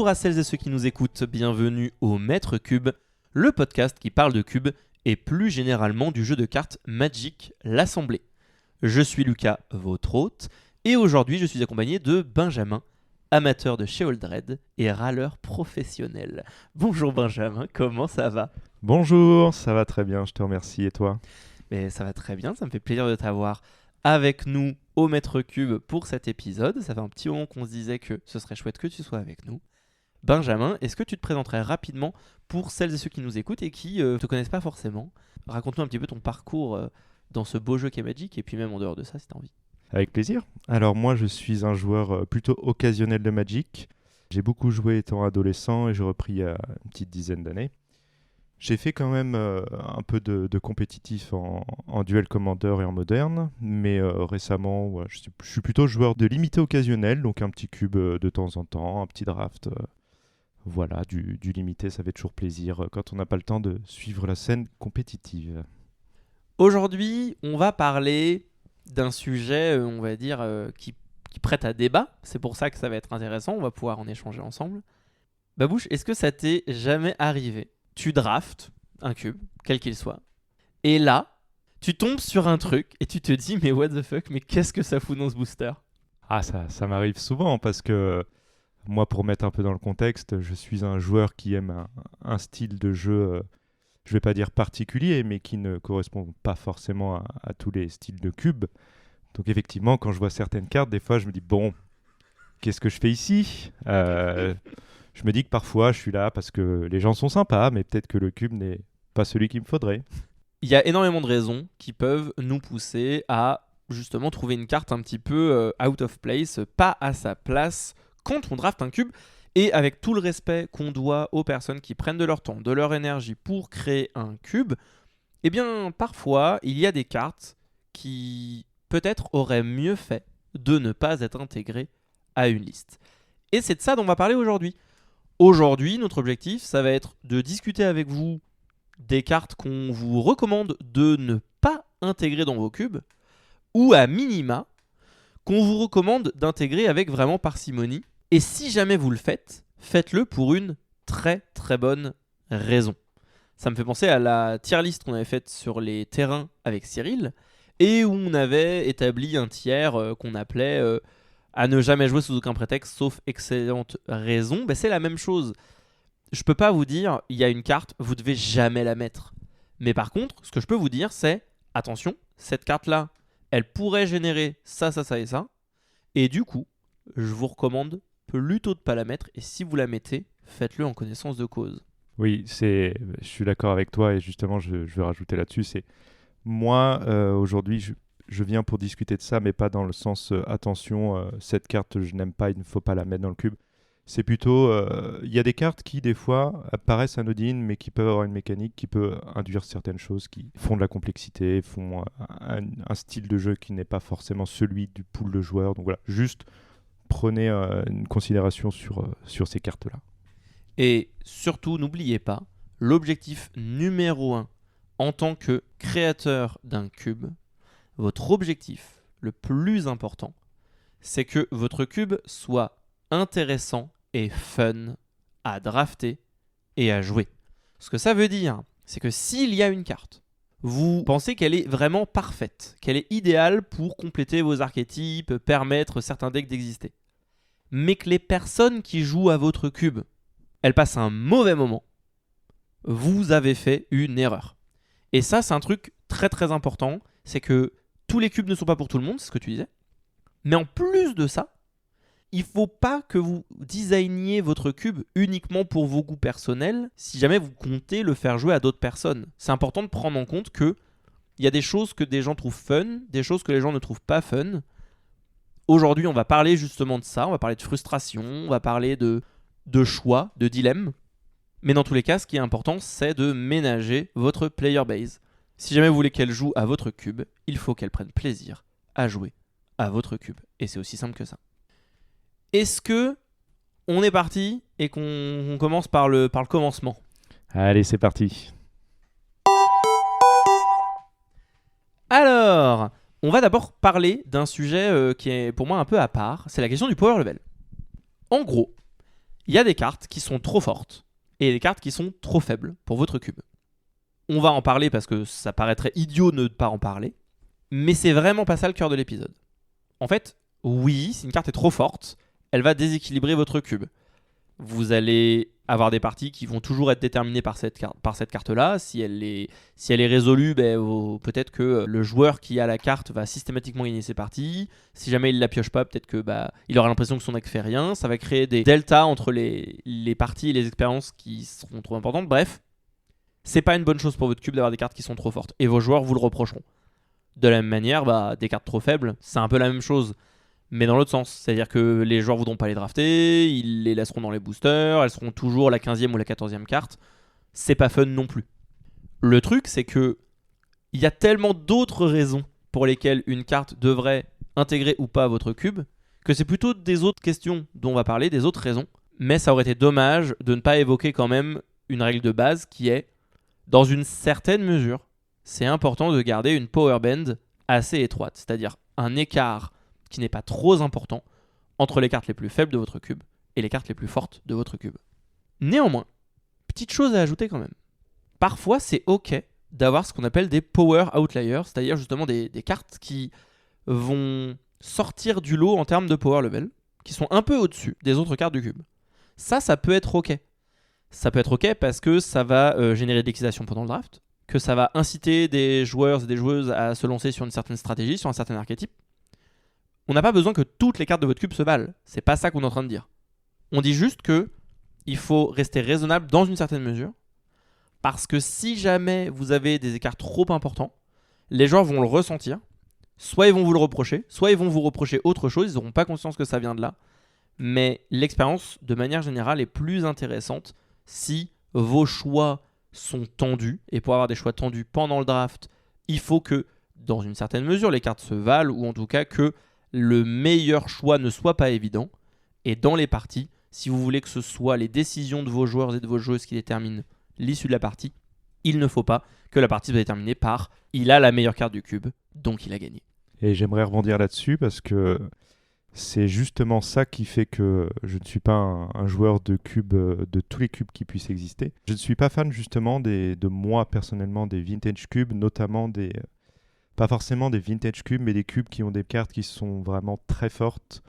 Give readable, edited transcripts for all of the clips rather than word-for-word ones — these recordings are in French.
Bonjour à celles et ceux qui nous écoutent, bienvenue au Maître Cube, le podcast qui parle de cubes et plus généralement du jeu de cartes Magic, l'Assemblée. Je suis Lucas, votre hôte, et aujourd'hui je suis accompagné de Benjamin, amateur de chez Oldred et râleur professionnel. Bonjour Benjamin, comment ça va ? Bonjour, ça va très bien, je te remercie, et toi ? Mais ça va très bien, ça me fait plaisir de t'avoir avec nous au Maître Cube pour cet épisode. Ça fait un petit moment qu'on se disait que ce serait chouette que tu sois avec nous. Benjamin, est-ce que tu te présenterais rapidement pour celles et ceux qui nous écoutent et qui ne te connaissent pas forcément ? Raconte-nous un petit peu ton parcours dans ce beau jeu qu'est Magic et puis même en dehors de ça si tu as envie. Avec plaisir. Alors moi je suis un joueur plutôt occasionnel de Magic. J'ai beaucoup joué étant adolescent et j'ai repris il y a une petite dizaine d'années. J'ai fait quand même un peu de compétitif en duel commander et en moderne, mais récemment je suis plutôt joueur de limité occasionnel, donc un petit cube de temps en temps, un petit draft. Voilà, du limité, ça fait toujours plaisir quand on n'a pas le temps de suivre la scène compétitive. Aujourd'hui, on va parler d'un sujet, on va dire, qui prête à débat. C'est pour ça que ça va être intéressant, on va pouvoir en échanger ensemble. Babouche, est-ce que ça t'est jamais arrivé ? Tu draftes un cube, quel qu'il soit, et là, tu tombes sur un truc et tu te dis, mais what the fuck, mais qu'est-ce que ça fout dans ce booster ? Ah, ça m'arrive souvent parce que moi, pour mettre un peu dans le contexte, je suis un joueur qui aime un style de jeu, je vais pas dire particulier, mais qui ne correspond pas forcément à tous les styles de cubes. Donc effectivement, quand je vois certaines cartes, des fois, je me dis, bon, qu'est-ce que je fais ici ? Je me dis que parfois, je suis là parce que les gens sont sympas, mais peut-être que le cube n'est pas celui qu'il me faudrait. Il y a énormément de raisons qui peuvent nous pousser à justement trouver une carte un petit peu out of place, pas à sa place quand on draft un cube. Et avec tout le respect qu'on doit aux personnes qui prennent de leur temps, de leur énergie pour créer un cube, eh bien parfois il y a des cartes qui peut-être auraient mieux fait de ne pas être intégrées à une liste. Et c'est de ça dont on va parler aujourd'hui. Aujourd'hui, notre objectif, ça va être de discuter avec vous des cartes qu'on vous recommande de ne pas intégrer dans vos cubes, ou à minima, qu'on vous recommande d'intégrer avec vraiment parcimonie. Et si jamais vous le faites, faites-le pour une très très bonne raison. Ça me fait penser à la tier list qu'on avait faite sur les terrains avec Cyril, et où on avait établi un tiers qu'on appelait à ne jamais jouer sous aucun prétexte, sauf excellente raison. C'est la même chose. Je peux pas vous dire, il y a une carte, vous devez jamais la mettre. Mais par contre, ce que je peux vous dire, c'est, attention, cette carte-là, elle pourrait générer ça, ça, ça et ça. Et du coup, je vous recommande plutôt de pas la mettre. Et si vous la mettez, faites-le en connaissance de cause. Oui, je suis d'accord avec toi et justement, je vais rajouter là-dessus. C'est moi, aujourd'hui, je viens pour discuter de ça, mais pas dans le sens attention, cette carte, je n'aime pas, il ne faut pas la mettre dans le cube. C'est plutôt, il y a des cartes qui, des fois, paraissent anodines, mais qui peuvent avoir une mécanique qui peut induire certaines choses, qui font de la complexité, font un style de jeu qui n'est pas forcément celui du pool de joueurs. Donc voilà, juste prenez une considération sur ces cartes-là. Et surtout, n'oubliez pas, l'objectif numéro 1 en tant que créateur d'un cube, votre objectif le plus important, c'est que votre cube soit intéressant et fun à drafter et à jouer. Ce que ça veut dire, c'est que s'il y a une carte, vous pensez qu'elle est vraiment parfaite, qu'elle est idéale pour compléter vos archétypes, permettre certains decks d'exister, mais que les personnes qui jouent à votre cube, elles passent un mauvais moment, vous avez fait une erreur. Et ça, c'est un truc très très important, c'est que tous les cubes ne sont pas pour tout le monde, c'est ce que tu disais, mais en plus de ça, il ne faut pas que vous designiez votre cube uniquement pour vos goûts personnels si jamais vous comptez le faire jouer à d'autres personnes. C'est important de prendre en compte qu'il y a des choses que des gens trouvent fun, des choses que les gens ne trouvent pas fun. Aujourd'hui, on va parler justement de ça, on va parler de frustration, on va parler de choix, de dilemme. Mais dans tous les cas, ce qui est important, c'est de ménager votre player base. Si jamais vous voulez qu'elle joue à votre cube, il faut qu'elle prenne plaisir à jouer à votre cube. Et c'est aussi simple que ça. Est-ce que on est parti et qu'on commence par le commencement ? Allez, c'est parti. Alors, on va d'abord parler d'un sujet qui est pour moi un peu à part. C'est la question du power level. En gros, Il y a des cartes qui sont trop fortes et des cartes qui sont trop faibles pour votre cube. On va en parler parce que ça paraîtrait idiot de ne pas en parler, mais c'est vraiment pas ça le cœur de l'épisode. En fait, oui, si une carte est trop forte, elle va déséquilibrer votre cube. Vous allez avoir des parties qui vont toujours être déterminées par cette carte-là. Si elle est résolue, peut-être que le joueur qui a la carte va systématiquement gagner ses parties. Si jamais il la pioche pas, peut-être que il aura l'impression que son deck fait rien. Ça va créer des deltas entre les parties et les expériences qui seront trop importantes. Bref, c'est pas une bonne chose pour votre cube d'avoir des cartes qui sont trop fortes. Et vos joueurs vous le reprocheront. De la même manière, des cartes trop faibles, c'est un peu la même chose. Mais dans l'autre sens, c'est-à-dire que les joueurs voudront pas les drafter, ils les laisseront dans les boosters, elles seront toujours la 15e ou la 14e carte. C'est pas fun non plus. Le truc, c'est que il y a tellement d'autres raisons pour lesquelles une carte devrait intégrer ou pas votre cube, que c'est plutôt des autres questions dont on va parler, des autres raisons. Mais ça aurait été dommage de ne pas évoquer quand même une règle de base qui est, dans une certaine mesure, c'est important de garder une power band assez étroite, c'est-à-dire un écart qui n'est pas trop important entre les cartes les plus faibles de votre cube et les cartes les plus fortes de votre cube. Néanmoins, petite chose à ajouter quand même. Parfois, c'est ok d'avoir ce qu'on appelle des power outliers, c'est-à-dire justement des cartes qui vont sortir du lot en termes de power level, qui sont un peu au-dessus des autres cartes du cube. Ça peut être ok. Ça peut être ok parce que ça va générer de l'excitation pendant le draft, que ça va inciter des joueurs et des joueuses à se lancer sur une certaine stratégie, sur un certain archétype. On n'a pas besoin que toutes les cartes de votre cube se valent. C'est pas ça qu'on est en train de dire. On dit juste que il faut rester raisonnable dans une certaine mesure, parce que si jamais vous avez des écarts trop importants, les joueurs vont le ressentir. Soit ils vont vous le reprocher, soit ils vont vous reprocher autre chose, ils n'auront pas conscience que ça vient de là. Mais l'expérience, de manière générale, est plus intéressante si vos choix sont tendus. Et pour avoir des choix tendus pendant le draft, il faut que, dans une certaine mesure, les cartes se valent, ou en tout cas que le meilleur choix ne soit pas évident. Et dans les parties, si vous voulez que ce soit les décisions de vos joueurs et de vos joueuses qui déterminent l'issue de la partie, il ne faut pas que la partie soit déterminée par « il a la meilleure carte du cube, donc il a gagné ». Et j'aimerais rebondir là-dessus parce que c'est justement ça qui fait que je ne suis pas un joueur de cubes, de tous les cubes qui puissent exister. Je ne suis pas fan justement de moi personnellement des vintage cubes, notamment pas forcément des vintage cubes, mais des cubes qui ont des cartes qui sont vraiment très fortes,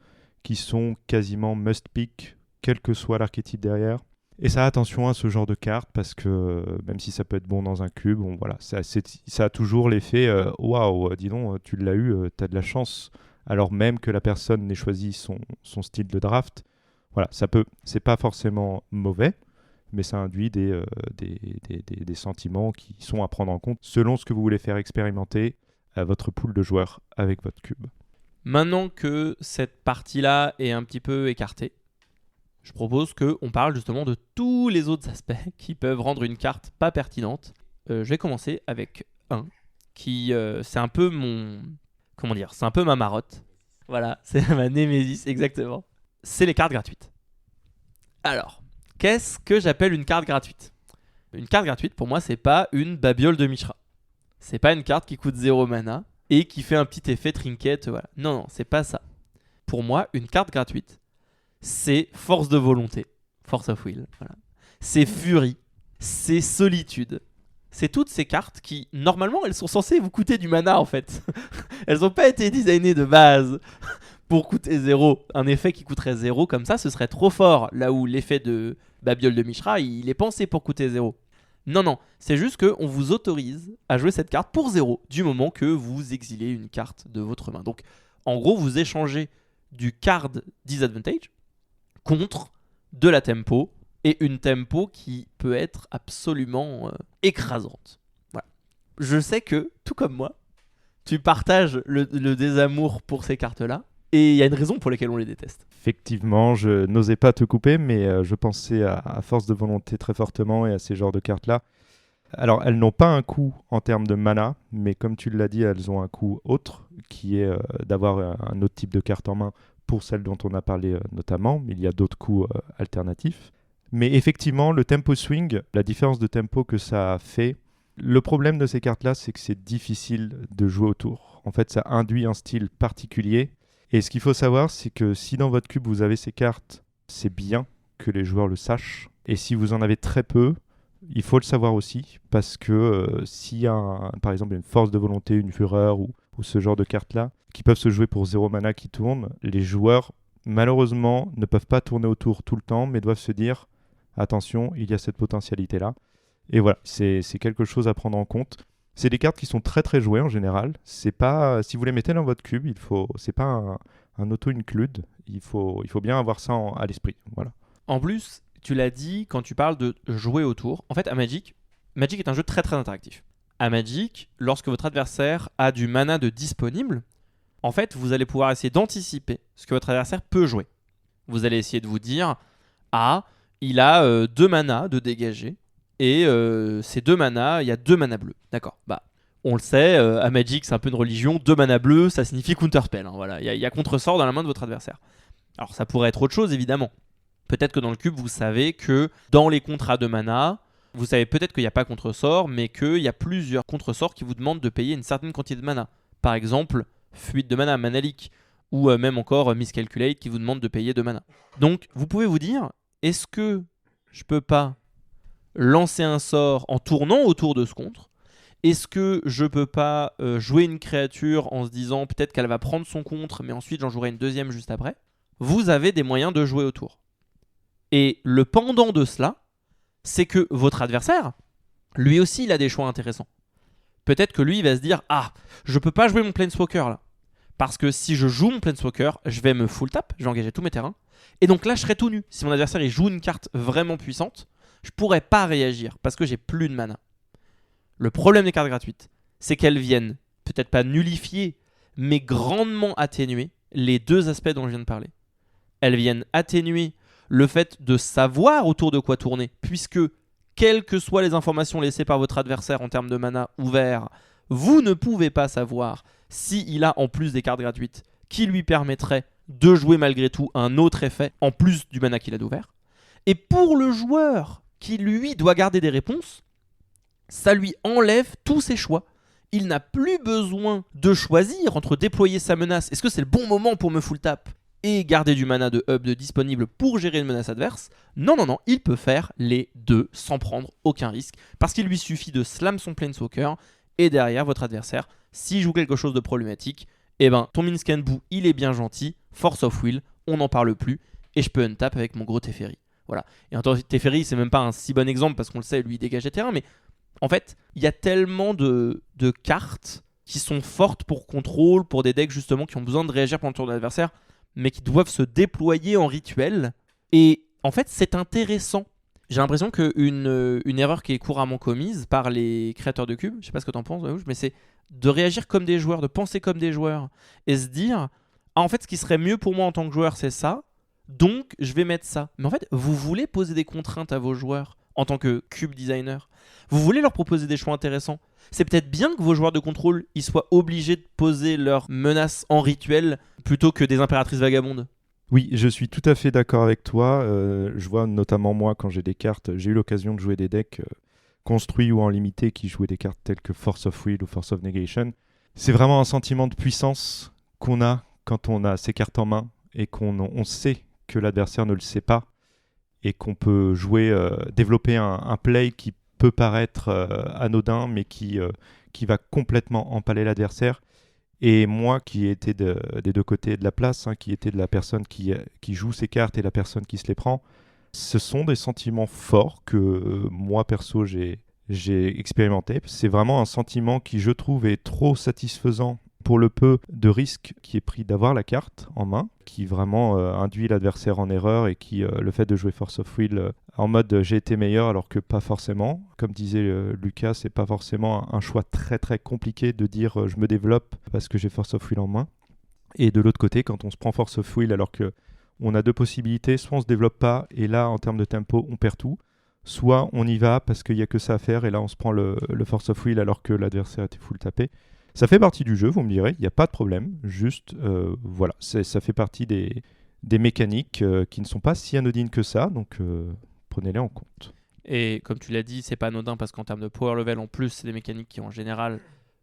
qui sont quasiment must-pick, quel que soit l'archétype derrière. Et ça, attention à ce genre de cartes, parce que même si ça peut être bon dans un cube, ça a toujours l'effet « Waouh, dis donc, tu l'as eu, t'as de la chance », alors même que la personne n'ait choisi son style de draft. Voilà, c'est pas forcément mauvais, mais ça induit des sentiments qui sont à prendre en compte selon ce que vous voulez faire expérimenter à votre pool de joueurs avec votre cube. Maintenant que cette partie-là est un petit peu écartée, je propose qu'on parle justement de tous les autres aspects qui peuvent rendre une carte pas pertinente. Je vais commencer avec un qui, c'est un peu c'est un peu ma marotte. Voilà, c'est ma némésis, exactement. C'est les cartes gratuites. Alors, qu'est-ce que j'appelle une carte gratuite ? Une carte gratuite, pour moi, c'est pas une babiole de Mishra. C'est pas une carte qui coûte 0 mana et qui fait un petit effet trinket, voilà. Non, c'est pas ça. Pour moi, une carte gratuite, c'est force de volonté, force of will, voilà. C'est furie, c'est solitude. C'est toutes ces cartes qui, normalement, elles sont censées vous coûter du mana, en fait. Elles n'ont pas été designées de base pour coûter 0. Un effet qui coûterait 0 comme ça, ce serait trop fort. Là où l'effet de babiole de Mishra, il est pensé pour coûter 0. Non, c'est juste qu'on vous autorise à jouer cette carte pour 0 du moment que vous exilez une carte de votre main. Donc, en gros, vous échangez du card disadvantage contre de la tempo, et une tempo qui peut être absolument écrasante. Voilà. Je sais que, tout comme moi, tu partages le désamour pour ces cartes-là, et il y a une raison pour laquelle on les déteste. Effectivement, je n'osais pas te couper, mais je pensais à force de volonté très fortement et à ces genres de cartes-là. Alors, elles n'ont pas un coût en termes de mana, mais comme tu l'as dit, elles ont un coût autre, qui est d'avoir un autre type de carte en main pour celles dont on a parlé notamment. Il y a d'autres coûts alternatifs. Mais effectivement, le tempo swing, la différence de tempo que ça fait, le problème de ces cartes-là, c'est que c'est difficile de jouer autour. En fait, ça induit un style particulier. Et ce qu'il faut savoir, c'est que si dans votre cube, vous avez ces cartes, c'est bien. que les joueurs le sachent. Et si vous en avez très peu, il faut le savoir aussi, parce que s'il y a par exemple une force de volonté, une fureur ou ce genre de cartes-là, qui peuvent se jouer pour 0 mana qui tournent, les joueurs, malheureusement, ne peuvent pas tourner autour tout le temps, mais doivent se dire, attention, il y a cette potentialité-là. Et voilà, c'est quelque chose à prendre en compte. C'est des cartes qui sont très très jouées en général. C'est pas, si vous les mettez dans votre cube, c'est pas un auto-include. Il faut bien avoir ça à l'esprit. Voilà. En plus, tu l'as dit quand tu parles de jouer autour. En fait, à Magic est un jeu très très interactif. À Magic, lorsque votre adversaire a du mana de disponible, en fait, vous allez pouvoir essayer d'anticiper ce que votre adversaire peut jouer. Vous allez essayer de vous dire, il a 2 mana de dégager, et ces 2 mana, il y a 2 mana bleus. D'accord, on le sait, à Magic, c'est un peu une religion, 2 mana bleus, ça signifie counterspell. Hein, voilà. Il y a contre-sort dans la main de votre adversaire. Alors, ça pourrait être autre chose, évidemment. Peut-être que dans le cube, vous savez que dans les contrats de mana, vous savez peut-être qu'il n'y a pas contre-sort, mais qu'il y a plusieurs contre-sorts qui vous demandent de payer une certaine quantité de mana. Par exemple, fuite de mana, mana leak, ou même encore miscalculate qui vous demande de payer 2 mana. Donc, vous pouvez vous dire, est-ce que je peux pas lancer un sort en tournant autour de ce contre ? Est-ce que je peux pas jouer une créature en se disant peut-être qu'elle va prendre son contre, mais ensuite j'en jouerai une deuxième juste après ? Vous avez des moyens de jouer autour. Et le pendant de cela, c'est que votre adversaire, lui aussi, il a des choix intéressants. Peut-être que lui, il va se dire, je peux pas jouer mon Planeswalker là. Parce que si je joue mon Planeswalker, je vais me full tap, je vais engager tous mes terrains. Et donc là, je serai tout nu. Si mon adversaire il joue une carte vraiment puissante, je pourrais pas réagir parce que j'ai plus de mana. Le problème des cartes gratuites, c'est qu'elles viennent peut-être pas nullifier, mais grandement atténuer les 2 aspects dont je viens de parler. Elles viennent atténuer le fait de savoir autour de quoi tourner, puisque quelles que soient les informations laissées par votre adversaire en termes de mana ouvert, vous ne pouvez pas savoir s'il a en plus des cartes gratuites qui lui permettraient de jouer malgré tout un autre effet en plus du mana qu'il a d'ouvert. Et pour le joueur qui lui doit garder des réponses, ça lui enlève tous ses choix. Il n'a plus besoin de choisir entre déployer sa menace, est-ce que c'est le bon moment pour me full tap, et garder du mana de hub de disponible pour gérer une menace adverse. Non, il peut faire les 2 sans prendre aucun risque, parce qu'il lui suffit de slam son Planeswalker, et derrière votre adversaire, s'il joue quelque chose de problématique, ton Minsc and Boo, il est bien gentil, Force of Will, on n'en parle plus, et je peux untap avec mon gros Teferi. Voilà. Et en tant que Teferi, c'est même pas un si bon exemple, parce qu'on le sait, lui il dégage les terrains, mais en fait, il y a tellement de cartes qui sont fortes pour contrôle, pour des decks justement qui ont besoin de réagir pendant le tour de l'adversaire, mais qui doivent se déployer en rituel. Et en fait, c'est intéressant. J'ai l'impression qu'une erreur qui est couramment commise par les créateurs de cubes, je sais pas ce que t'en penses, mais c'est de réagir comme des joueurs, de penser comme des joueurs, et se dire, en fait, ce qui serait mieux pour moi en tant que joueur, c'est ça, donc je vais mettre ça. Mais en fait, vous voulez poser des contraintes à vos joueurs en tant que cube designer. Vous voulez leur proposer des choix intéressants. C'est peut-être bien que vos joueurs de contrôle ils soient obligés de poser leurs menaces en rituel plutôt que des impératrices vagabondes. Oui, je suis tout à fait d'accord avec toi. Je vois notamment moi quand j'ai des cartes, j'ai eu l'occasion de jouer des decks construits ou en limité qui jouaient des cartes telles que Force of Will ou Force of Negation. C'est vraiment un sentiment de puissance qu'on a quand on a ces cartes en main et qu'on sait que l'adversaire ne le sait pas et qu'on peut jouer, développer un play qui peut paraître anodin mais qui va complètement empaler l'adversaire. Et moi qui étais des 2 côtés de la place, qui était de la personne qui joue ses cartes et la personne qui se les prend, ce sont des sentiments forts que moi perso j'ai expérimenté. C'est vraiment un sentiment qui je trouve est trop satisfaisant pour le peu de risque qui est pris d'avoir la carte en main, qui vraiment induit l'adversaire en erreur et qui le fait de jouer Force of Will en mode j'ai été meilleur alors que pas forcément. Comme disait Lucas, c'est pas forcément un choix très très compliqué de dire je me développe parce que j'ai Force of Will en main. Et de l'autre côté, quand on se prend Force of Will alors que on a 2 possibilités, soit on se développe pas et là en termes de tempo on perd tout, soit on y va parce qu'il y a que ça à faire et là on se prend le Force of Will alors que l'adversaire était full tapé. Ça fait partie du jeu, vous me direz, il n'y a pas de problème. Juste, voilà, ça fait partie des mécaniques qui ne sont pas si anodines que ça, donc prenez-les en compte. Et comme tu l'as dit, c'est pas anodin parce qu'en termes de power level, en plus, c'est des mécaniques qui en général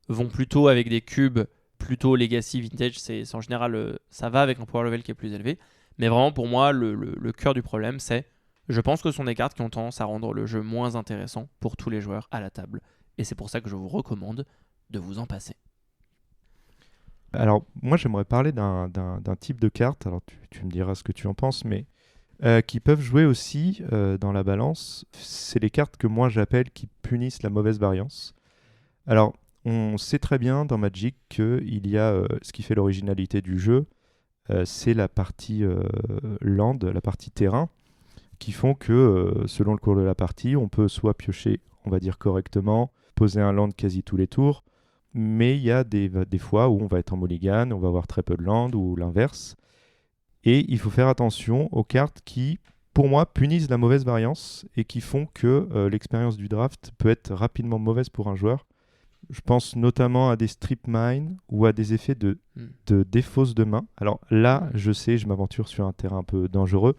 vont plutôt avec des cubes, plutôt legacy, vintage. C'est en général, ça va avec un power level qui est plus élevé. Mais vraiment, pour moi, le cœur du problème, c'est Je pense que ce sont des cartes qui ont tendance à rendre le jeu moins intéressant pour tous les joueurs à la table. Et c'est pour ça que je vous recommande de vous en passer. Alors, moi, j'aimerais parler d'un type de carte. Alors, tu me diras ce que tu en penses, mais qui peuvent jouer aussi dans la balance. C'est les cartes que moi, j'appelle qui punissent la mauvaise variance. Alors, on sait très bien dans Magic qu'il y a ce qui fait l'originalité du jeu, c'est la partie land, la partie terrain, qui font que, selon le cours de la partie, on peut soit piocher, on va dire correctement, poser un land quasi tous les tours, mais il y a des fois où on va être en mulligan, on va avoir très peu de land ou l'inverse. Et il faut faire attention aux cartes qui, pour moi, punissent la mauvaise variance et qui font que l'expérience du draft peut être rapidement mauvaise pour un joueur. Je pense notamment à des strip mine ou à des effets de défausse de main. Alors là, je sais, je m'aventure sur un terrain un peu dangereux,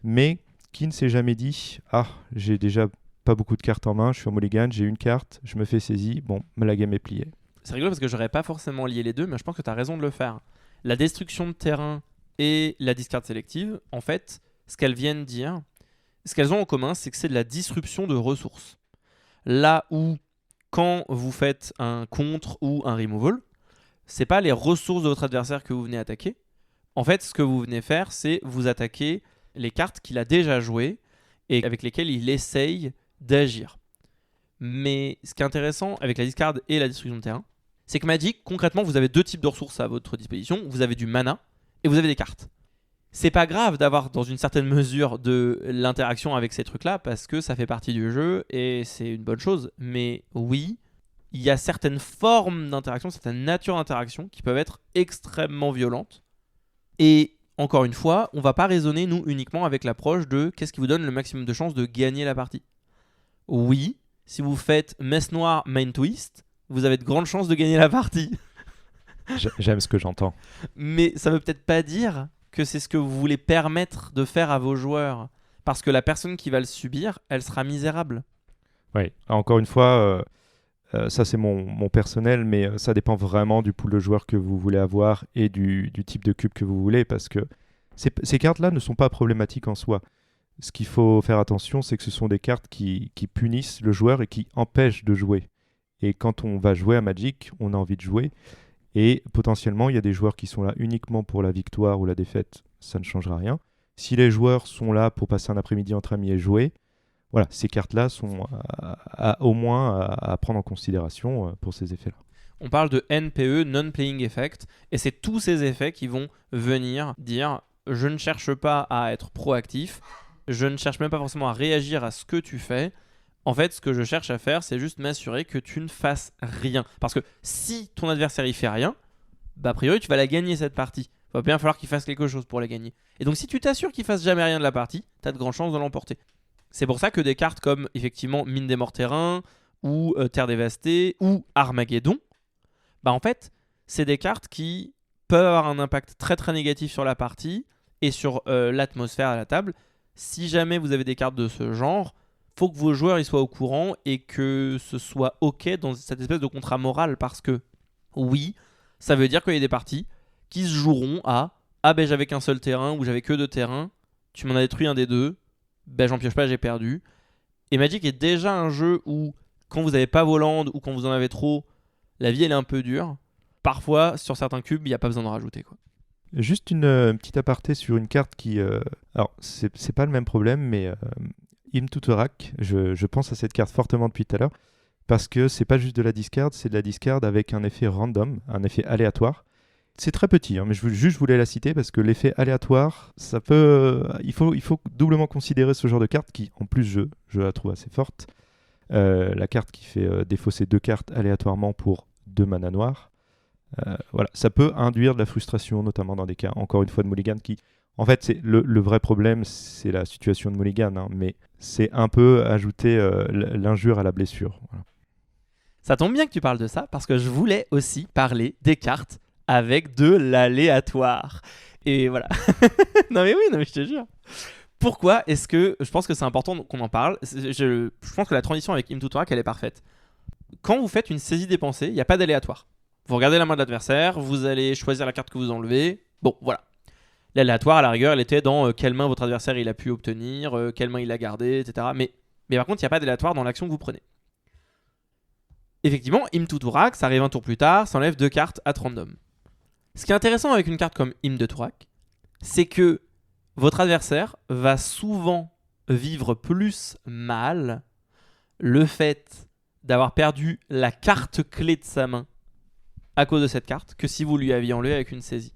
mais qui ne s'est jamais dit « Ah, j'ai déjà pas beaucoup de cartes en main, je suis en mulligan, j'ai une carte, je me fais saisir, bon, la game est pliée. » C'est rigolo parce que j'aurais pas forcément lié les deux, mais je pense que tu as raison de le faire. La destruction de terrain et la discard sélective, en fait, ce qu'elles viennent dire, ce qu'elles ont en commun, c'est que c'est de la disruption de ressources. Là où, quand vous faites un contre ou un removal, c'est pas les ressources de votre adversaire que vous venez attaquer. En fait, ce que vous venez faire, c'est vous attaquer les cartes qu'il a déjà jouées et avec lesquelles il essaye d'agir. Mais ce qui est intéressant avec la discard et la destruction de terrain, c'est que Magic, concrètement, vous avez deux types de ressources à votre disposition. Vous avez du mana et vous avez des cartes. C'est pas grave d'avoir dans une certaine mesure de l'interaction avec ces trucs-là parce que ça fait partie du jeu et c'est une bonne chose. Mais oui, il y a certaines formes d'interaction, certaines natures d'interaction qui peuvent être extrêmement violentes. Et encore une fois, on va pas raisonner, nous, uniquement avec l'approche de qu'est-ce qui vous donne le maximum de chances de gagner la partie. Oui, si vous faites messe noire, main twist, vous avez de grandes chances de gagner la partie. J'aime ce que j'entends. Mais ça veut peut-être pas dire que c'est ce que vous voulez permettre de faire à vos joueurs. Parce que la personne qui va le subir, elle sera misérable. Oui, encore une fois, ça c'est mon personnel, mais ça dépend vraiment du pool de joueurs que vous voulez avoir et du type de cube que vous voulez, parce que ces cartes-là ne sont pas problématiques en soi. Ce qu'il faut faire attention, c'est que ce sont des cartes qui punissent le joueur et qui empêchent de jouer. Et quand on va jouer à Magic, on a envie de jouer. Et potentiellement, il y a des joueurs qui sont là uniquement pour la victoire ou la défaite, ça ne changera rien. Si les joueurs sont là pour passer un après-midi entre amis et jouer, voilà, ces cartes-là sont au moins à prendre en considération pour ces effets-là. On parle de NPE, Non-Playing Effect, et c'est tous ces effets qui vont venir dire « je ne cherche pas à être proactif, je ne cherche même pas forcément à réagir à ce que tu fais. En fait, ce que je cherche à faire, c'est juste m'assurer que tu ne fasses rien. » Parce que si ton adversaire il fait rien, bah a priori tu vas la gagner cette partie. Il va bien falloir qu'il fasse quelque chose pour la gagner. Et donc si tu t'assures qu'il fasse jamais rien de la partie, tu as de grandes chances de l'emporter. C'est pour ça que des cartes comme effectivement Mine des Morts Terrain ou Terre Dévastée ou Armageddon, bah en fait, c'est des cartes qui peuvent avoir un impact très très négatif sur la partie et sur l'atmosphère à la table. Si jamais vous avez des cartes de ce genre, faut que vos joueurs ils soient au courant et que ce soit ok dans cette espèce de contrat moral, parce que oui, ça veut dire qu'il y a des parties qui se joueront à ah ben j'avais qu'un seul terrain ou j'avais que deux terrains, tu m'en as détruit un des deux, ben j'en pioche pas, j'ai perdu. Et Magic est déjà un jeu où quand vous n'avez pas vos landes ou quand vous en avez trop, la vie elle est un peu dure. Parfois sur certains cubes il n'y a pas besoin de rajouter quoi. Juste une petite aparté sur une carte qui... alors c'est pas le même problème, mais Hymn to Torak, je pense à cette carte fortement depuis tout à l'heure, parce que c'est pas juste de la discard, c'est de la discard avec un effet random, un effet aléatoire. C'est très petit, hein, mais je voulais la citer parce que l'effet aléatoire, ça peut, il faut doublement considérer ce genre de carte qui, en plus, je la trouve assez forte. La carte qui fait défausser 2 cartes aléatoirement pour 2 mana noirs. Voilà, ça peut induire de la frustration, notamment dans des cas, encore une fois, de mulligan qui... En fait, c'est le vrai problème, c'est la situation de mulligan, hein, mais c'est un peu ajouter l'injure à la blessure. Voilà. Ça tombe bien que tu parles de ça, parce que je voulais aussi parler des cartes avec de l'aléatoire. Et voilà. non mais je te jure. Pourquoi est-ce que je pense que c'est important qu'on en parle. Je pense que la transition avec Hymn to Torak, elle est parfaite. Quand vous faites une saisie dépensée, il n'y a pas d'aléatoire. Vous regardez la main de l'adversaire, vous allez choisir la carte que vous enlevez. Bon, voilà. L'aléatoire, à la rigueur, elle était dans quelle main votre adversaire il a pu obtenir, quelle main il a gardé, etc. Mais par contre, il n'y a pas d'aléatoire dans l'action que vous prenez. Effectivement, Hymn to Turak, ça arrive un tour plus tard, ça enlève 2 cartes at random. Ce qui est intéressant avec une carte comme Hymn de Turak, c'est que votre adversaire va souvent vivre plus mal le fait d'avoir perdu la carte clé de sa main à cause de cette carte que si vous lui aviez enlevé avec une saisie.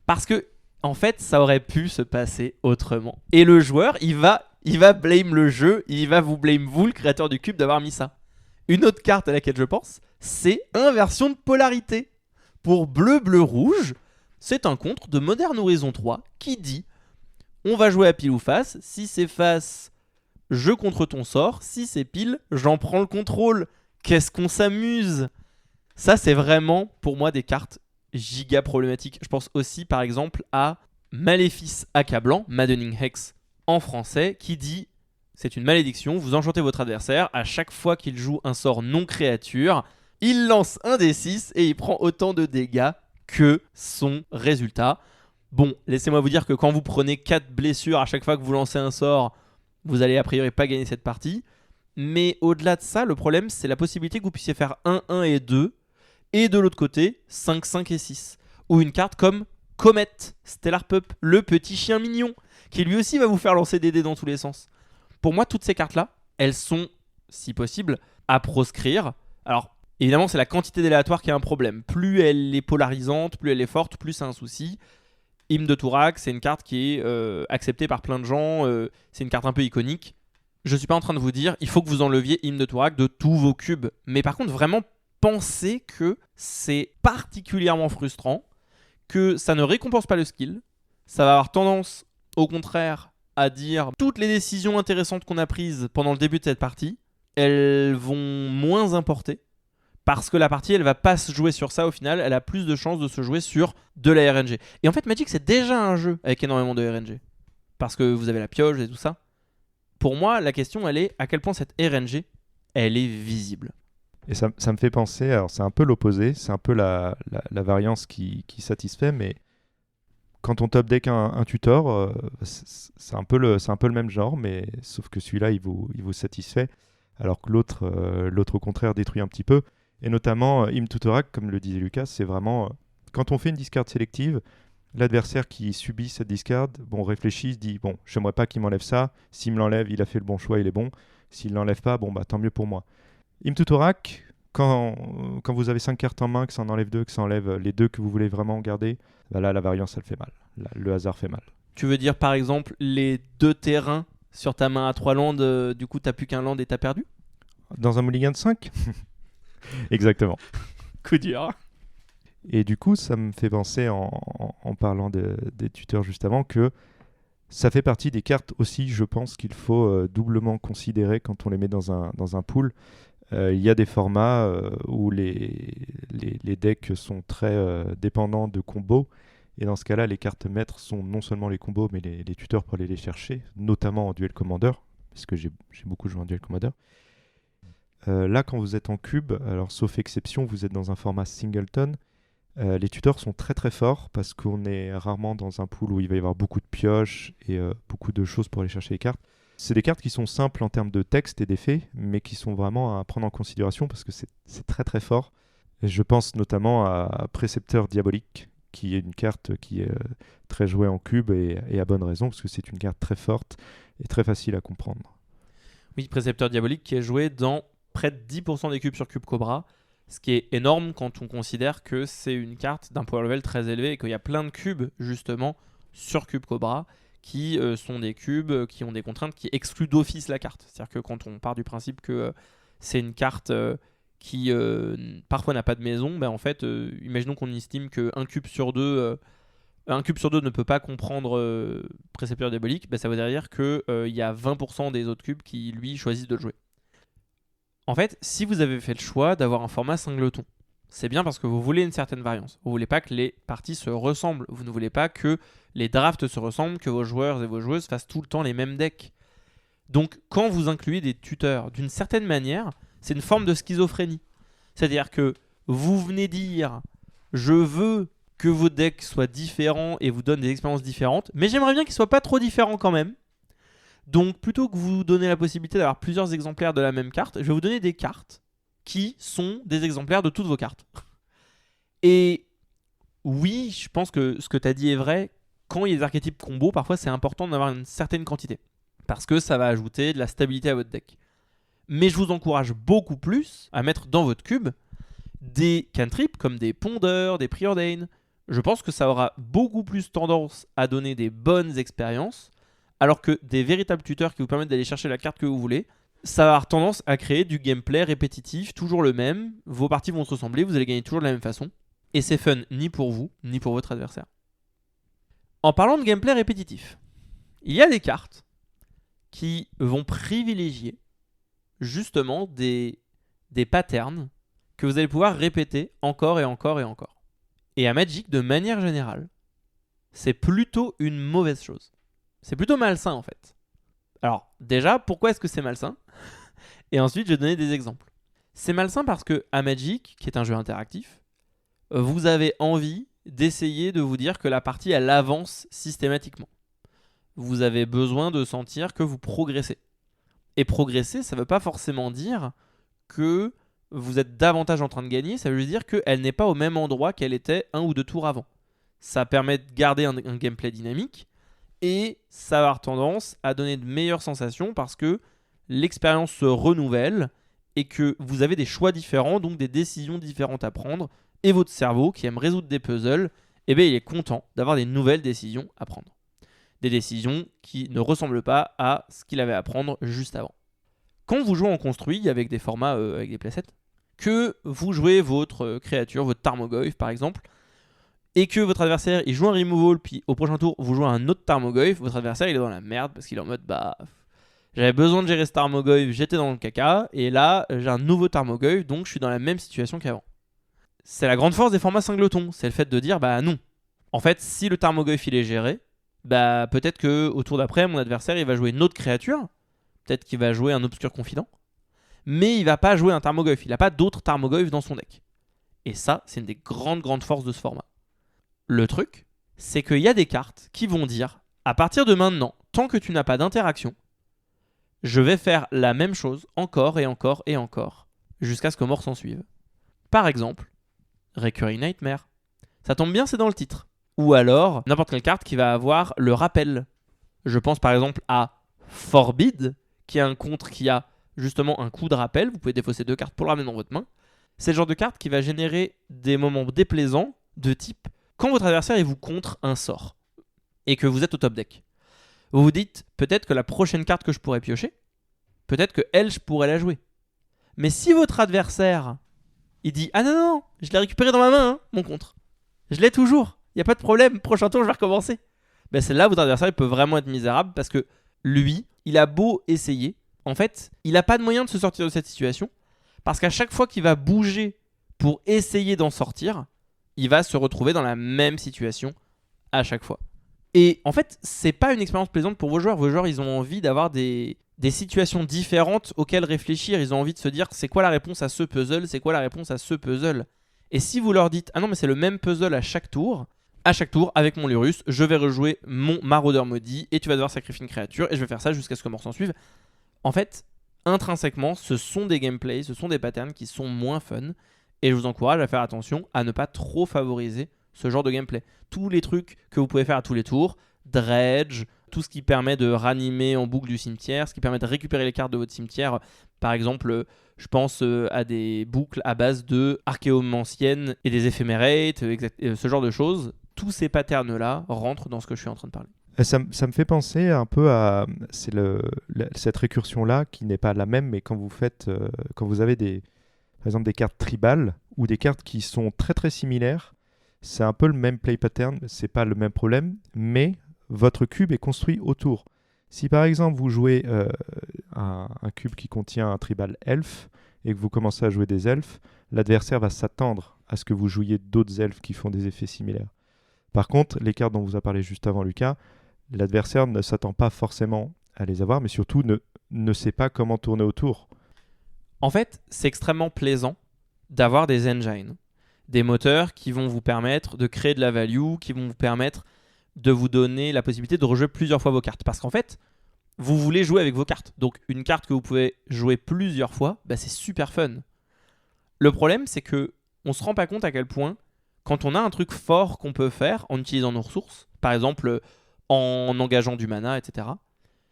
Parce que, en fait, ça aurait pu se passer autrement. Et le joueur, il va blame le jeu, il va vous blame vous, le créateur du cube, d'avoir mis ça. Une autre carte à laquelle je pense, c'est inversion de polarité. Pour bleu, bleu, rouge, c'est un contre de Modern Horizon 3 qui dit on va jouer à pile ou face. Si c'est face, je contre ton sort. Si c'est pile, j'en prends le contrôle. Qu'est-ce qu'on s'amuse. Ça, c'est vraiment, pour moi, des cartes giga problématiques. Je pense aussi, par exemple, à Maléfice accablant, Maddening Hex en français, qui dit c'est une malédiction, vous enchantez votre adversaire, à chaque fois qu'il joue un sort non créature, il lance un D6 et il prend autant de dégâts que son résultat. Bon, laissez-moi vous dire que quand vous prenez 4 blessures à chaque fois que vous lancez un sort, vous allez a priori pas gagner cette partie. Mais au-delà de ça, le problème, c'est la possibilité que vous puissiez faire 1, 1 et 2, et de l'autre côté, 5, 5 et 6. Ou une carte comme Comet, Stellar Pup, le petit chien mignon, qui lui aussi va vous faire lancer des dés dans tous les sens. Pour moi, toutes ces cartes-là, elles sont, si possible, à proscrire. Alors, évidemment, c'est la quantité d'aléatoire qui est un problème. Plus elle est polarisante, plus elle est forte, plus c'est un souci. Hymn de Turak, c'est une carte qui est acceptée par plein de gens. C'est une carte un peu iconique. Je ne suis pas en train de vous dire, il faut que vous enleviez Hymn de Turak de tous vos cubes. Mais par contre, vraiment, pensez que c'est particulièrement frustrant, que ça ne récompense pas le skill. Ça va avoir tendance, au contraire, à dire toutes les décisions intéressantes qu'on a prises pendant le début de cette partie, elles vont moins importer parce que la partie elle va pas se jouer sur ça au final, elle a plus de chances de se jouer sur de la RNG. Et en fait Magic c'est déjà un jeu avec énormément de RNG parce que vous avez la pioche et tout ça. Pour moi la question elle est à quel point cette RNG elle est visible. Et ça me fait penser, alors c'est un peu l'opposé, c'est un peu la variance qui satisfait, mais quand on top deck un tutor, c'est un peu le même genre, mais sauf que celui-là, il vous satisfait, alors que l'autre, au contraire, détruit un petit peu. Et notamment, Hymn to Turak, comme le disait Lucas, c'est vraiment... quand on fait une discard sélective, l'adversaire qui subit cette discard, réfléchit, se dit, j'aimerais pas qu'il m'enlève ça. S'il me l'enlève, il a fait le bon choix, il est bon. S'il l'enlève pas, tant mieux pour moi. Hymn to Turak, quand vous avez 5 cartes en main, que ça en enlève 2, que ça enlève les 2 que vous voulez vraiment garder, là, la variance, elle fait mal. Là, le hasard fait mal. Tu veux dire, par exemple, les 2 terrains sur ta main à 3 landes, du coup, t'as plus qu'un land et t'as perdu ? Dans un mulligan de 5 ? Exactement. Coup dur. Et du coup, ça me fait penser, en parlant des tuteurs juste avant, que ça fait partie des cartes aussi, je pense, qu'il faut doublement considérer quand on les met dans un pool. Il y a des formats où les decks sont très dépendants de combos. Et dans ce cas-là, les cartes maîtres sont non seulement les combos, mais les tuteurs pour aller les chercher, notamment en Duel Commander, parce que j'ai beaucoup joué en Duel Commander. Là, quand vous êtes en cube, alors sauf exception, vous êtes dans un format singleton, les tuteurs sont très très forts, parce qu'on est rarement dans un pool où il va y avoir beaucoup de pioches et beaucoup de choses pour aller chercher les cartes. C'est des cartes qui sont simples en termes de texte et d'effets, mais qui sont vraiment à prendre en considération, parce que c'est très très fort. Et je pense notamment à Précepteur Diabolique, qui est une carte qui est très jouée en cube et à bonne raison, parce que c'est une carte très forte et très facile à comprendre. Oui, Précepteur Diabolique qui est joué dans près de 10% des cubes sur Cube Cobra, ce qui est énorme quand on considère que c'est une carte d'un power level très élevé et qu'il y a plein de cubes justement sur Cube Cobra qui sont des cubes qui ont des contraintes qui excluent d'office la carte. C'est-à-dire que quand on part du principe que c'est une carte qui parfois n'a pas de maison, en fait, imaginons qu'on estime qu'un cube sur deux ne peut pas comprendre Précepteur Diabolique, ça veut dire qu'il y a 20% des autres cubes qui, lui, choisissent de le jouer. En fait, si vous avez fait le choix d'avoir un format singleton, c'est bien parce que vous voulez une certaine variance. Vous ne voulez pas que les parties se ressemblent. Vous ne voulez pas que les drafts se ressemblent, que vos joueurs et vos joueuses fassent tout le temps les mêmes decks. Donc, quand vous incluez des tuteurs, d'une certaine manière, c'est une forme de schizophrénie. C'est-à-dire que vous venez dire « je veux que vos decks soient différents et vous donnent des expériences différentes, mais j'aimerais bien qu'ils soient pas trop différents quand même. Donc plutôt que vous donner la possibilité d'avoir plusieurs exemplaires de la même carte, je vais vous donner des cartes qui sont des exemplaires de toutes vos cartes. Et oui, je pense que ce que tu as dit est vrai. Quand il y a des archétypes combos, parfois c'est important d'avoir une certaine quantité. Parce que ça va ajouter de la stabilité à votre deck. Mais je vous encourage beaucoup plus à mettre dans votre cube des cantrips comme des pondeurs, des preordain. Je pense que ça aura beaucoup plus tendance à donner des bonnes expériences, alors que des véritables tuteurs qui vous permettent d'aller chercher la carte que vous voulez, ça va avoir tendance à créer du gameplay répétitif, toujours le même. Vos parties vont se ressembler, vous allez gagner toujours de la même façon. Et c'est fun ni pour vous, ni pour votre adversaire. En parlant de gameplay répétitif, il y a des cartes qui vont privilégier justement des patterns que vous allez pouvoir répéter encore et encore et encore. Et à Magic, de manière générale, c'est plutôt une mauvaise chose. C'est plutôt malsain en fait. Alors déjà, pourquoi est-ce que c'est malsain? Et ensuite, je vais donner des exemples. C'est malsain parce que à Magic, qui est un jeu interactif, vous avez envie d'essayer de vous dire que la partie elle avance systématiquement. Vous avez besoin de sentir que vous progressez. Et progresser, ça ne veut pas forcément dire que vous êtes davantage en train de gagner, ça veut juste dire qu'elle n'est pas au même endroit qu'elle était un ou deux tours avant. Ça permet de garder un gameplay dynamique et ça va avoir tendance à donner de meilleures sensations parce que l'expérience se renouvelle et que vous avez des choix différents, donc des décisions différentes à prendre. Et votre cerveau, qui aime résoudre des puzzles, eh bien, il est content d'avoir des nouvelles décisions à prendre. Des décisions qui ne ressemblent pas à ce qu'il avait à prendre juste avant. Quand vous jouez en construit avec des formats, avec des playsets, que vous jouez votre créature, votre Tarmogoyf par exemple, et que votre adversaire il joue un removal, puis au prochain tour vous jouez un autre Tarmogoyf, votre adversaire il est dans la merde parce qu'il est en mode j'avais besoin de gérer ce Tarmogoyf, j'étais dans le caca, et là j'ai un nouveau Tarmogoyf, donc je suis dans la même situation qu'avant. C'est la grande force des formats singletons, c'est le fait de dire non. En fait, si le Tarmogoyf il est géré, peut-être que au tour d'après mon adversaire il va jouer une autre créature, peut-être qu'il va jouer un Obscur Confident, mais il va pas jouer un Tarmogoyf, il n'a pas d'autres Tarmogoyf dans son deck. Et ça, c'est une des grandes forces de ce format. Le truc, c'est qu'il y a des cartes qui vont dire, à partir de maintenant, tant que tu n'as pas d'interaction, je vais faire la même chose encore et encore et encore, jusqu'à ce que mort s'en suive. Par exemple, Recurring Nightmare. Ça tombe bien, c'est dans le titre. Ou alors, n'importe quelle carte qui va avoir le rappel. Je pense par exemple à Forbid, qui est un contre qui a justement un coup de rappel. Vous pouvez défausser 2 cartes pour le ramener dans votre main. C'est le genre de carte qui va générer des moments déplaisants de type quand votre adversaire il vous contre un sort et que vous êtes au top deck. Vous vous dites peut-être que la prochaine carte que je pourrais piocher, peut-être que elle je pourrais la jouer. Mais si votre adversaire il dit non, je l'ai récupéré dans ma main, mon contre. Je l'ai toujours, il n'y a pas de problème, prochain tour je vais recommencer. Celle-là, votre adversaire il peut vraiment être misérable parce que lui, il a beau essayer, en fait, il n'a pas de moyen de se sortir de cette situation parce qu'à chaque fois qu'il va bouger pour essayer d'en sortir, il va se retrouver dans la même situation à chaque fois. Et en fait, c'est pas une expérience plaisante pour vos joueurs. Vos joueurs, ils ont envie d'avoir des situations différentes auxquelles réfléchir. Ils ont envie de se dire, c'est quoi la réponse à ce puzzle? C'est quoi la réponse à ce puzzle? Et si vous leur dites, non mais c'est le même puzzle à chaque tour, avec mon Lurus, je vais rejouer mon Maraudeur maudit et tu vas devoir sacrifier une créature et je vais faire ça jusqu'à ce que mort s'en suive. En fait, intrinsèquement, ce sont des gameplays, ce sont des patterns qui sont moins fun. Et je vous encourage à faire attention à ne pas trop favoriser ce genre de gameplay. Tous les trucs que vous pouvez faire à tous les tours, dredge, tout ce qui permet de ranimer en boucle du cimetière, ce qui permet de récupérer les cartes de votre cimetière. Par exemple, je pense à des boucles à base de archéomancienne et des éphémérites, ce genre de choses. Tous ces patterns-là rentrent dans ce que je suis en train de parler. Ça me fait penser un peu à cette récursion-là qui n'est pas la même, mais quand vous avez par exemple des cartes tribales ou des cartes qui sont très très similaires, c'est un peu le même play pattern, c'est pas le même problème, mais votre cube est construit autour. Si par exemple vous jouez un cube qui contient un tribal elfe et que vous commencez à jouer des elfes, l'adversaire va s'attendre à ce que vous jouiez d'autres elfes qui font des effets similaires. Par contre, les cartes dont vous a parlé juste avant Lucas, l'adversaire ne s'attend pas forcément à les avoir, mais surtout ne sait pas comment tourner autour. En fait, c'est extrêmement plaisant d'avoir des engines. des moteurs qui vont vous permettre de créer de la value, qui vont vous permettre de vous donner la possibilité de rejouer plusieurs fois vos cartes. Parce qu'en fait, vous voulez jouer avec vos cartes. Donc une carte que vous pouvez jouer plusieurs fois, c'est super fun. Le problème, c'est que on se rend pas compte à quel point, quand on a un truc fort qu'on peut faire en utilisant nos ressources, par exemple en engageant du mana, etc.,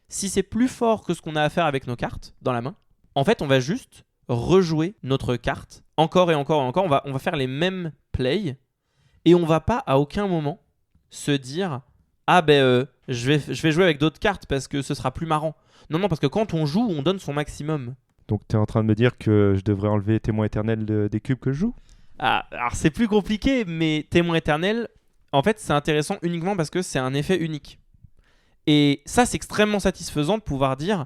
si c'est plus fort que ce qu'on a à faire avec nos cartes dans la main, en fait, on va juste rejouer notre carte encore et encore et encore. On va faire les mêmes plays et on va pas à aucun moment se dire je vais jouer avec d'autres cartes parce que ce sera plus marrant. Non, parce que quand on joue, on donne son maximum. Donc tu es en train de me dire que je devrais enlever témoin éternel des cubes que je joue? Alors c'est plus compliqué, mais témoin éternel, en fait, c'est intéressant uniquement parce que c'est un effet unique. Et ça, c'est extrêmement satisfaisant de pouvoir dire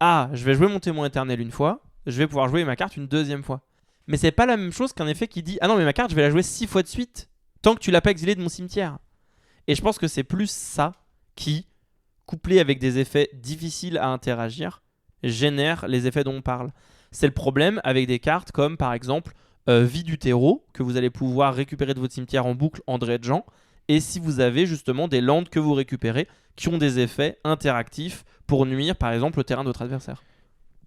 je vais jouer mon témoin éternel une fois, je vais pouvoir jouer ma carte une deuxième fois. Mais c'est pas la même chose qu'un effet qui dit non, mais ma carte, je vais la jouer 6 fois de suite tant que tu l'as pas exilée de mon cimetière. Et je pense que c'est plus ça qui, couplé avec des effets difficiles à interagir, génère les effets dont on parle. C'est le problème avec des cartes comme par exemple Vie du terreau, que vous allez pouvoir récupérer de votre cimetière en boucle en dredgeant, et si vous avez justement des landes que vous récupérez qui ont des effets interactifs pour nuire par exemple au terrain de votre adversaire.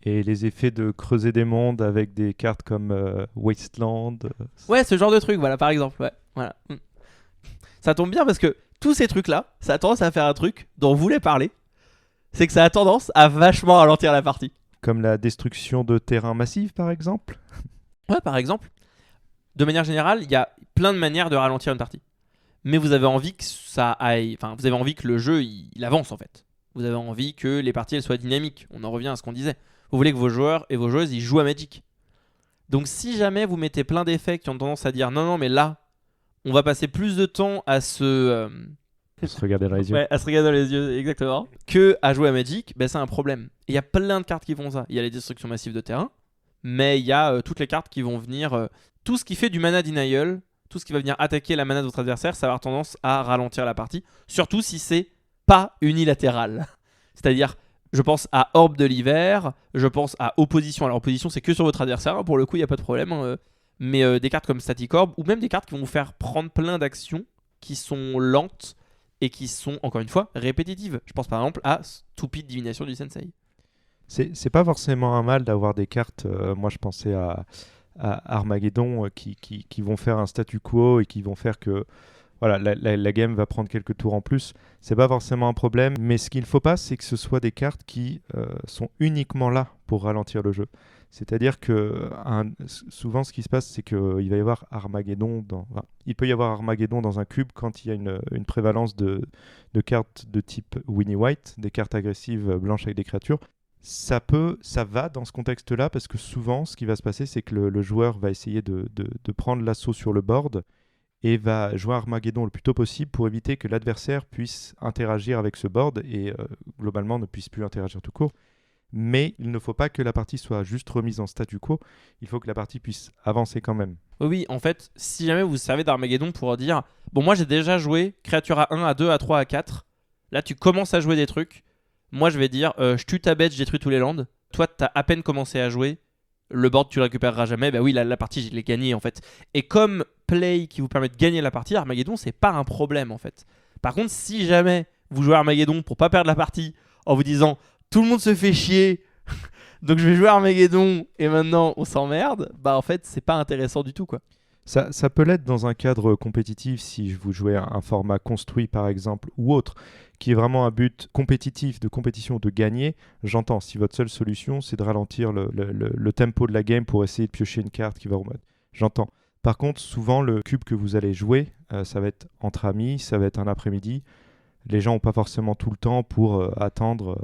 Et les effets de creuser des mondes avec des cartes comme Wasteland. Ouais, ce genre de truc, voilà, par exemple. Ouais, voilà. Ça tombe bien parce que tous ces trucs-là, ça a tendance à faire un truc dont on voulait parler, c'est que ça a tendance à vachement ralentir la partie. Comme la destruction de terrains massifs, par exemple. Ouais, par exemple. De manière générale, il y a plein de manières de ralentir une partie. Mais vous avez envie que ça aille... Enfin, vous avez envie que le jeu, il avance, en fait. Vous avez envie que les parties, elles soient dynamiques. On en revient à ce qu'on disait. Vous voulez que vos joueurs et vos joueuses, ils jouent à Magic. Donc, si jamais vous mettez plein d'effets qui ont tendance à dire non, mais là, on va passer plus de temps à se regarder dans les yeux. Ouais, à se regarder dans les yeux, exactement. Que à jouer à Magic, c'est un problème. Et il y a plein de cartes qui font ça. Il y a les destructions massives de terrain, mais il y a toutes les cartes qui vont venir... tout ce qui fait du mana denial, tout ce qui va venir attaquer la mana de votre adversaire, ça va avoir tendance à ralentir la partie. Surtout si c'est pas unilatéral. C'est-à-dire, je pense à Orbe de l'hiver, je pense à Opposition. Alors, Opposition, c'est que sur votre adversaire, hein, pour le coup, il n'y a pas de problème. Mais des cartes comme Static Orb, ou même des cartes qui vont vous faire prendre plein d'actions qui sont lentes et qui sont, encore une fois, répétitives. Je pense par exemple à Stupide Divination du Sensei. C'est pas forcément un mal d'avoir des cartes. Moi, je pensais à Armageddon qui vont faire un statu quo et qui vont faire que voilà, la game va prendre quelques tours en plus. C'est pas forcément un problème, mais ce qu'il ne faut pas, c'est que ce soit des cartes qui sont uniquement là pour ralentir le jeu. C'est-à-dire que souvent, ce qui se passe, c'est qu'il va y avoir Armageddon il peut y avoir Armageddon dans un cube quand il y a une prévalence de cartes de type Winnie White, des cartes agressives blanches avec des créatures. Ça va dans ce contexte-là parce que souvent, ce qui va se passer, c'est que le joueur va essayer de prendre l'assaut sur le board et va jouer Armageddon le plus tôt possible pour éviter que l'adversaire puisse interagir avec ce board et globalement ne puisse plus interagir tout court. Mais il ne faut pas que la partie soit juste remise en statu quo, il faut que la partie puisse avancer quand même. Oui, en fait, si jamais vous servez d'Armageddon pour dire « Bon, moi j'ai déjà joué créature à 1, à 2, à 3, à 4. Là, tu commences à jouer des trucs. Moi, je vais dire je tue ta bête, je détruis tous les lands. Toi, t'as à peine commencé à jouer. Le board, tu le récupéreras jamais. Oui, la partie, je l'ai gagnée en fait. Et comme play qui vous permet de gagner la partie, Armageddon, c'est pas un problème en fait. Par contre, si jamais vous jouez Armageddon pour pas perdre la partie en vous disant tout le monde se fait chier, donc je vais jouer Armageddon et maintenant on s'emmerde, en fait, c'est pas intéressant du tout quoi. Ça peut l'être dans un cadre compétitif si vous jouez un format construit par exemple ou autre qui est vraiment un but compétitif, de compétition, de gagner. J'entends, si votre seule solution c'est de ralentir le tempo de la game pour essayer de piocher une carte qui va remonter. J'entends. Par contre, souvent le cube que vous allez jouer, ça va être entre amis, ça va être un après-midi. Les gens n'ont pas forcément tout le temps pour attendre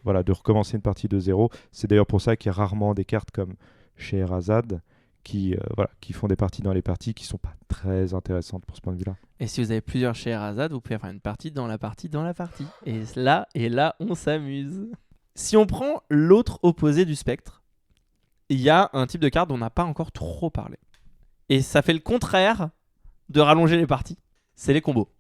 de recommencer une partie de zéro. C'est d'ailleurs pour ça qu'il y a rarement des cartes comme Scheherazade qui font des parties dans les parties qui ne sont pas très intéressantes pour ce point de vue-là. Et si vous avez plusieurs Scheherazade, vous pouvez faire une partie dans la partie dans la partie. Et là, on s'amuse. Si on prend l'autre opposé du spectre, il y a un type de carte dont on n'a pas encore trop parlé. Et ça fait le contraire de rallonger les parties. C'est les combos.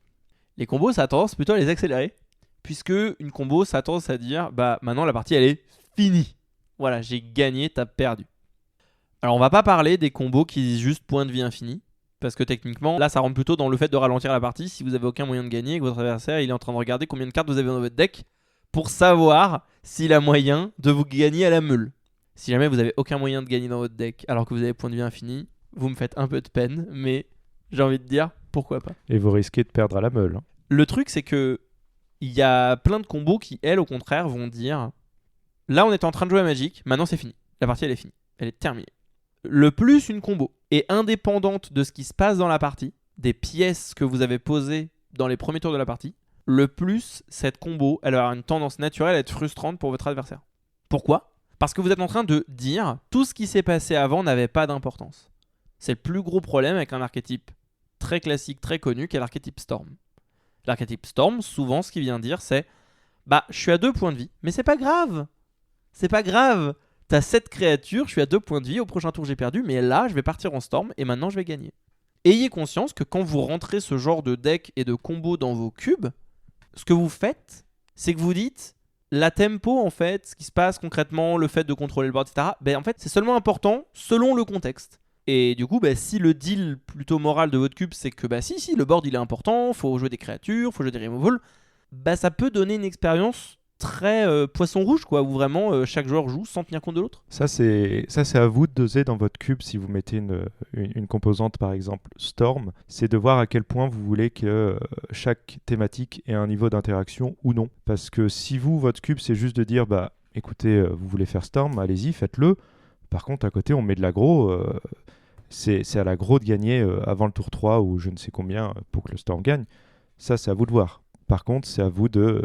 Les combos, ça a tendance plutôt à les accélérer. Puisque une combo, ça a tendance à dire maintenant la partie, elle est finie. Voilà, j'ai gagné, t'as perdu. Alors, on va pas parler des combos qui disent juste point de vie infini. parce que techniquement, là ça rentre plutôt dans le fait de ralentir la partie si vous avez aucun moyen de gagner et que votre adversaire il est en train de regarder combien de cartes vous avez dans votre deck pour savoir s'il a moyen de vous gagner à la meule. Si jamais vous avez aucun moyen de gagner dans votre deck alors que vous avez point de vie infini, vous me faites un peu de peine, mais j'ai envie de dire pourquoi pas. Et vous risquez de perdre à la meule. Le truc c'est que il y a plein de combos qui, elles, au contraire, vont dire là on était en train de jouer à Magic, maintenant c'est fini. La partie elle est finie, elle est terminée. Le plus une combo est indépendante de ce qui se passe dans la partie, des pièces que vous avez posées dans les premiers tours de la partie, le plus cette combo elle va avoir une tendance naturelle à être frustrante pour votre adversaire. Pourquoi ? Parce que vous êtes en train de dire tout ce qui s'est passé avant n'avait pas d'importance. C'est le plus gros problème avec un archétype très classique, très connu, qui est l'archétype Storm. L'archétype Storm, souvent ce qu'il vient dire c'est bah je suis à 2 points de vie, mais c'est pas grave. C'est pas grave. T'as 7 créatures, je suis à 2 points de vie, au prochain tour j'ai perdu, mais là je vais partir en Storm et maintenant je vais gagner. Ayez conscience que quand vous rentrez ce genre de deck et de combo dans vos cubes, ce que vous faites, c'est que vous dites la tempo en fait, ce qui se passe concrètement, le fait de contrôler le board, etc. Ben, en fait c'est seulement important selon le contexte. Et du coup, si le deal plutôt moral de votre cube, c'est que si, le board il est important, faut jouer des créatures, faut jouer des removals, ça peut donner une expérience très poisson rouge, quoi, où vraiment chaque joueur joue sans tenir compte de l'autre. Ça, c'est à vous de doser dans votre cube si vous mettez une composante, par exemple Storm. C'est de voir à quel point vous voulez que chaque thématique ait un niveau d'interaction ou non. Parce que si votre cube, c'est juste de dire, écoutez, vous voulez faire Storm, allez-y, faites-le. Par contre, à côté, on met de l'aggro. C'est à l'aggro de gagner avant le tour 3 ou je ne sais combien pour que le Storm gagne. Ça, c'est à vous de voir. Par contre, c'est à vous de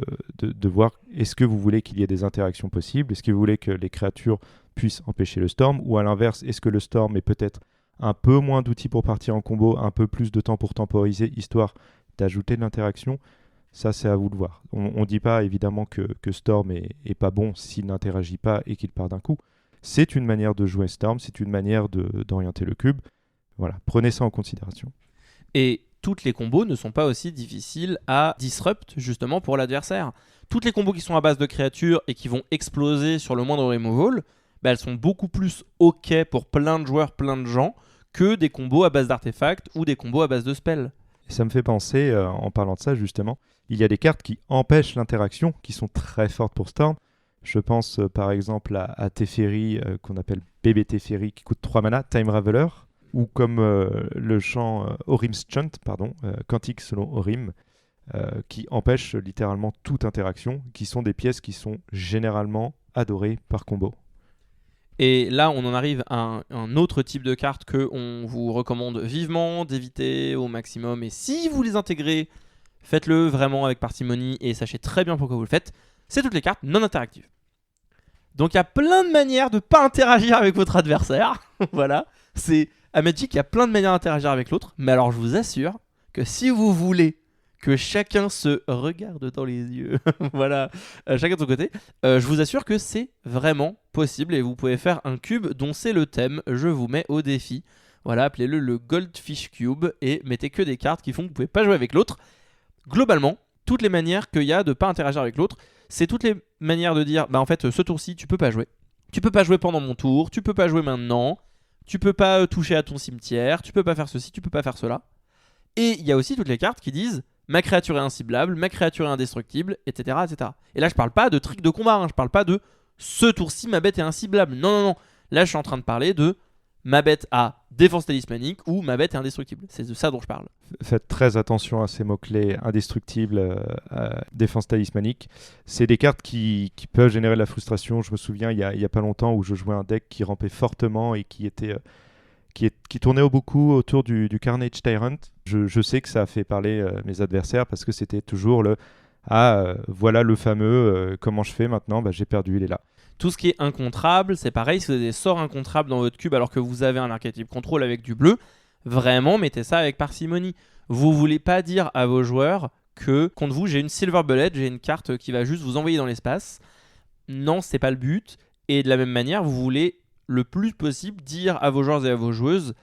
voir est-ce que vous voulez qu'il y ait des interactions possibles, est-ce que vous voulez que les créatures puissent empêcher le Storm, ou à l'inverse, est-ce que le Storm est peut-être un peu moins d'outils pour partir en combo, un peu plus de temps pour temporiser, histoire d'ajouter de l'interaction. Ça, c'est à vous de voir. On ne dit pas évidemment que Storm est pas bon s'il n'interagit pas et qu'il part d'un coup. C'est une manière de jouer Storm, c'est une manière d'orienter le cube. Voilà, prenez ça en considération. Et toutes les combos ne sont pas aussi difficiles à disrupt justement pour l'adversaire. Toutes les combos qui sont à base de créatures et qui vont exploser sur le moindre removal, elles sont beaucoup plus ok pour plein de joueurs, plein de gens, que des combos à base d'artefacts ou des combos à base de spells. Et ça me fait penser, en parlant de ça justement, il y a des cartes qui empêchent l'interaction, qui sont très fortes pour Storm. Je pense par exemple à Teferi, qu'on appelle bébé Teferi, qui coûte 3 mana, Time Raveler, ou comme le chant Orim's Chant, Cantique selon Orim, qui empêche littéralement toute interaction, qui sont des pièces qui sont généralement adorées par combo. Et là, on en arrive à un autre type de carte qu'on vous recommande vivement d'éviter au maximum. Et si vous les intégrez, faites-le vraiment avec parcimonie et sachez très bien pourquoi vous le faites. C'est toutes les cartes non interactives. Donc il y a plein de manières de ne pas interagir avec votre adversaire. Voilà, à Magic, il y a plein de manières d'interagir avec l'autre. Mais alors je vous assure que si vous voulez que chacun se regarde dans les yeux, voilà, chacun de son côté, je vous assure que c'est vraiment possible et vous pouvez faire un cube dont c'est le thème. Je vous mets au défi. Voilà, appelez-le le Goldfish Cube et mettez que des cartes qui font que vous ne pouvez pas jouer avec l'autre. Globalement, toutes les manières qu'il y a de ne pas interagir avec l'autre, c'est toutes les manières de dire en fait ce tour-ci tu peux pas jouer. Tu peux pas jouer pendant mon tour, tu peux pas jouer maintenant, tu peux pas toucher à ton cimetière, tu peux pas faire ceci, tu peux pas faire cela. Et il y a aussi toutes les cartes qui disent ma créature est inciblable, ma créature est indestructible, etc. etc. Et là je parle pas de trick de combat, je parle pas de ce tour-ci ma bête est inciblable. Non. Là je suis en train de parler de ma bête a défense talismanique ou ma bête est indestructible. C'est de ça dont je parle. Faites très attention à ces mots-clés indestructible, défense talismanique. C'est des cartes qui peuvent générer de la frustration. Je me souviens, il y a pas longtemps, où je jouais un deck qui rampait fortement et qui tournait beaucoup autour du Carnage Tyrant. Je sais que ça a fait parler mes adversaires parce que c'était toujours voilà le fameux comment je fais maintenant, j'ai perdu, il est là. Tout ce qui est incontrable, c'est pareil, si vous avez des sorts incontrables dans votre cube alors que vous avez un archétype contrôle avec du bleu, vraiment mettez ça avec parcimonie. Vous voulez pas dire à vos joueurs que contre vous j'ai une Silver Bullet, j'ai une carte qui va juste vous envoyer dans l'espace. Non, c'est pas le but. Et de la même manière, vous voulez le plus possible dire à vos joueurs et à vos joueuses,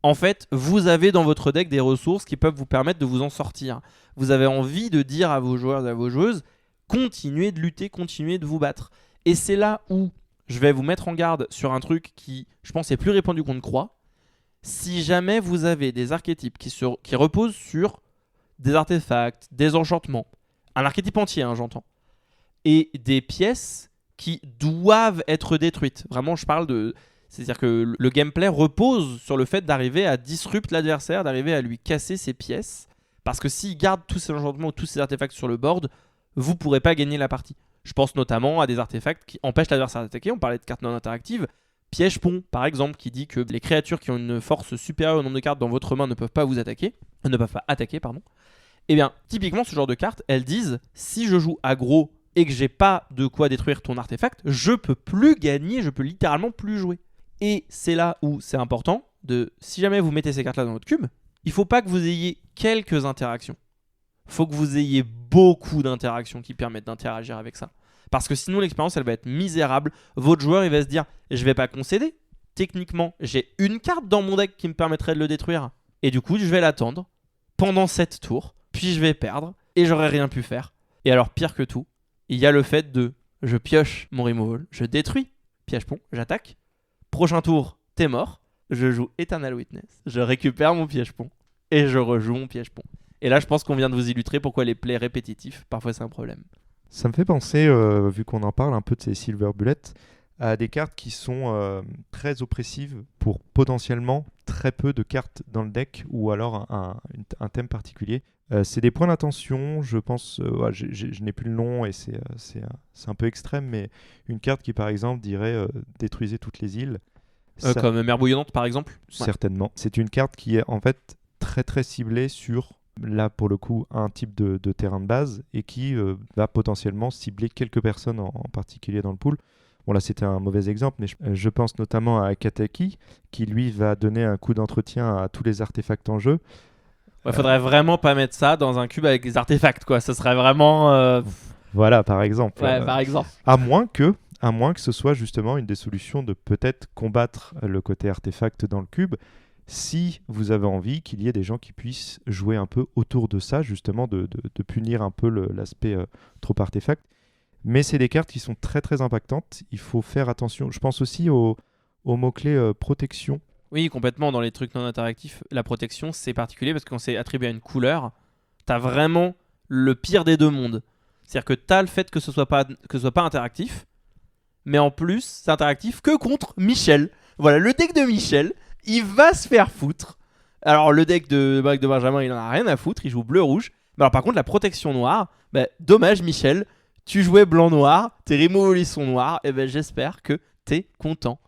en fait, vous avez dans votre deck des ressources qui peuvent vous permettre de vous en sortir. Vous avez envie de dire à vos joueurs et à vos joueuses, continuez de lutter, continuez de vous battre. Et c'est là où je vais vous mettre en garde sur un truc qui, je pense, est plus répandu qu'on ne croit. Si jamais vous avez des archétypes qui reposent sur des artefacts, des enchantements, un archétype entier, hein, j'entends, et des pièces qui doivent être détruites. Vraiment, je parle de... C'est-à-dire que le gameplay repose sur le fait d'arriver à disrupt l'adversaire, d'arriver à lui casser ses pièces, parce que s'il garde tous ses enchantements ou tous ses artefacts sur le board, vous ne pourrez pas gagner la partie. Je pense notamment à des artefacts qui empêchent l'adversaire d'attaquer. On parlait de cartes non interactives. Piège-pont, par exemple, qui dit que les créatures qui ont une force supérieure au nombre de cartes dans votre main ne peuvent pas attaquer. Eh bien, typiquement, ce genre de cartes, elles disent, si je joue aggro et que j'ai pas de quoi détruire ton artefact, je peux plus gagner, je peux littéralement plus jouer. Et c'est là où c'est important, si jamais vous mettez ces cartes-là dans votre cube, il faut pas que vous ayez quelques interactions. Faut que vous ayez beaucoup d'interactions qui permettent d'interagir avec ça. Parce que sinon, l'expérience, elle va être misérable. Votre joueur, il va se dire, je vais pas concéder. Techniquement, j'ai une carte dans mon deck qui me permettrait de le détruire. Et du coup, je vais l'attendre pendant 7 tours. Puis je vais perdre. Et j'aurais rien pu faire. Et alors, pire que tout, il y a le fait de, je pioche mon removal, je détruis, piège-pont, j'attaque. Prochain tour, t'es mort. Je joue Eternal Witness. Je récupère mon piège-pont. Et je rejoue mon piège-pont. Et là, je pense qu'on vient de vous illustrer pourquoi les plays répétitifs, parfois c'est un problème. Ça me fait penser, vu qu'on en parle un peu de ces Silver Bullets, à des cartes qui sont très oppressives pour potentiellement très peu de cartes dans le deck ou alors un thème particulier. C'est des points d'attention, je pense, je n'ai plus le nom et c'est un peu extrême, mais une carte qui par exemple dirait détruisez toutes les îles. Comme Mer Bouillonnante par exemple. Certainement. Ouais. C'est une carte qui est en fait très très ciblée sur... là pour le coup un type de terrain de base et qui va potentiellement cibler quelques personnes en particulier dans le pool. Bon là c'était un mauvais exemple, mais je pense notamment à Kataki qui lui va donner un coup d'entretien à tous les artefacts en jeu. Faudrait vraiment pas mettre ça dans un cube avec des artefacts quoi, ce serait vraiment... Voilà par exemple. Ouais par exemple. À moins que ce soit justement une des solutions de peut-être combattre le côté artefact dans le cube. Si vous avez envie qu'il y ait des gens qui puissent jouer un peu autour de ça, justement, de punir un peu l'aspect trop artefact. Mais c'est des cartes qui sont très très impactantes. Il faut faire attention. Je pense aussi au mot-clé protection. Oui, complètement. Dans les trucs non interactifs, la protection, c'est particulier parce qu'on s'est attribué à une couleur. T'as vraiment le pire des deux mondes. C'est-à-dire que t'as le fait que ce soit pas interactif, mais en plus, c'est interactif que contre Michel. Voilà, le deck de Michel... il va se faire foutre. Alors le deck de Benjamin, il en a rien à foutre, il joue bleu-rouge. Mais alors par contre la protection noire, dommage Michel, tu jouais blanc-noir, tes removals sont noirs, et j'espère que t'es content.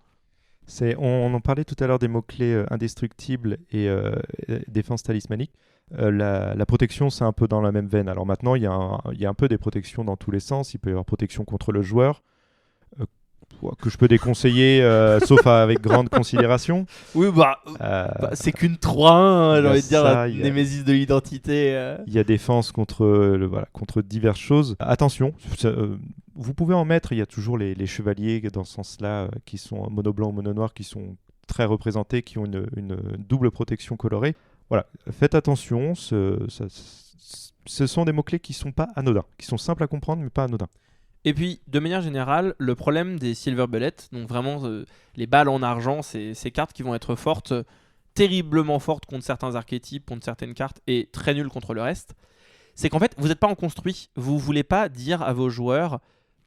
On en parlait tout à l'heure des mots-clés indestructibles et défense talismanique. La protection, c'est un peu dans la même veine. Alors maintenant, il y a un peu des protections dans tous les sens. Il peut y avoir protection contre le joueur, que je peux déconseiller, sauf avec grande considération. Oui, c'est qu'une 3-1, j'ai envie de dire, la némésis de l'identité. Il y a défense contre diverses choses. Attention, vous pouvez en mettre, il y a toujours les chevaliers dans ce sens-là, qui sont mono blanc ou mono noir, qui sont très représentés, qui ont une double protection colorée. Voilà, faites attention, ce sont des mots-clés qui ne sont pas anodins, qui sont simples à comprendre, mais pas anodins. Et puis, de manière générale, le problème des Silver Bullets, donc vraiment les balles en argent, c'est ces cartes qui vont être fortes, terriblement fortes contre certains archétypes, contre certaines cartes, et très nulles contre le reste, c'est qu'en fait, vous n'êtes pas en construit. Vous ne voulez pas dire à vos joueurs,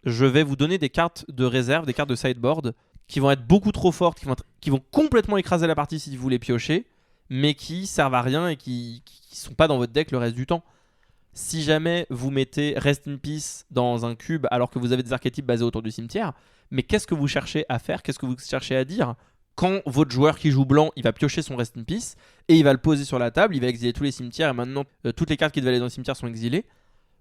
je vais vous donner des cartes de réserve, des cartes de sideboard, qui vont être beaucoup trop fortes, qui vont complètement écraser la partie si vous les piochez, mais qui servent à rien et qui ne sont pas dans votre deck le reste du temps. Si jamais vous mettez Rest in Peace dans un cube alors que vous avez des archétypes basés autour du cimetière, mais qu'est-ce que vous cherchez à faire? Qu'est-ce que vous cherchez à dire? Quand votre joueur qui joue blanc, il va piocher son Rest in Peace et il va le poser sur la table, il va exiler tous les cimetières et maintenant toutes les cartes qui devaient aller dans le cimetière sont exilées.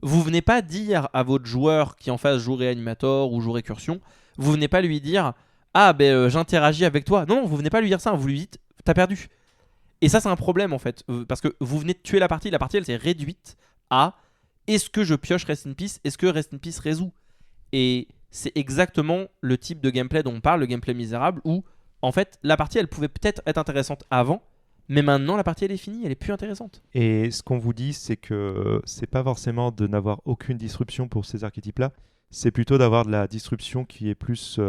Vous venez pas dire à votre joueur qui en face joue Réanimator ou joue Récursion, vous venez pas lui dire j'interagis avec toi. Non, vous venez pas lui dire ça, vous lui dites t'as perdu. Et ça c'est un problème en fait, parce que vous venez de tuer la partie elle s'est réduite à est-ce que je pioche Rest in Peace, est-ce que Rest in Peace résout. Et c'est exactement le type de gameplay dont on parle, le gameplay misérable, où en fait la partie elle pouvait peut-être être intéressante avant, mais maintenant la partie elle est finie, elle est plus intéressante. Et ce qu'on vous dit, c'est que c'est pas forcément de n'avoir aucune disruption pour ces archétypes là, c'est plutôt d'avoir de la disruption qui est plus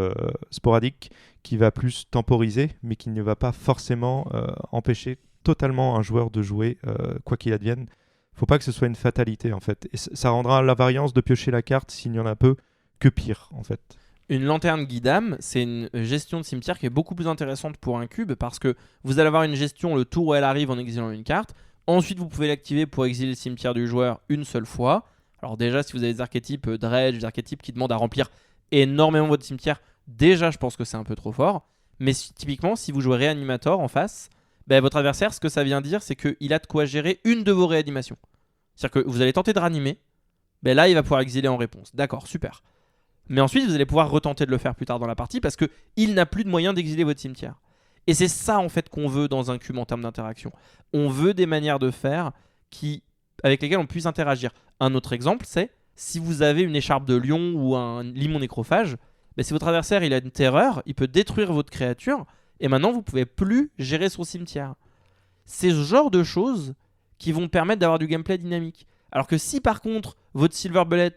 sporadique, qui va plus temporiser, mais qui ne va pas forcément empêcher totalement un joueur de jouer quoi qu'il advienne. Faut pas que ce soit une fatalité en fait. Et ça rendra la variance de piocher la carte s'il y en a peu que pire en fait. Une lanterne guidame, c'est une gestion de cimetière qui est beaucoup plus intéressante pour un cube parce que vous allez avoir une gestion le tour où elle arrive en exilant une carte. Ensuite, vous pouvez l'activer pour exiler le cimetière du joueur une seule fois. Alors déjà, si vous avez des archétypes dredge, des archétypes qui demandent à remplir énormément votre cimetière, déjà, je pense que c'est un peu trop fort. Mais typiquement, si vous jouez réanimator en face, votre adversaire, ce que ça vient dire, c'est qu'il a de quoi gérer une de vos réanimations. C'est-à-dire que vous allez tenter de ranimer, là, il va pouvoir exiler en réponse. D'accord, super. Mais ensuite, vous allez pouvoir retenter de le faire plus tard dans la partie parce qu'il n'a plus de moyen d'exiler votre cimetière. Et c'est ça, en fait, qu'on veut dans un cube en termes d'interaction. On veut des manières de faire avec lesquelles on puisse interagir. Un autre exemple, c'est si vous avez une écharpe de lion ou un limon nécrophage, si votre adversaire il a une terreur, il peut détruire votre créature et maintenant vous ne pouvez plus gérer son cimetière. C'est ce genre de choses qui vont permettre d'avoir du gameplay dynamique. Alors que si par contre votre Silver Bullet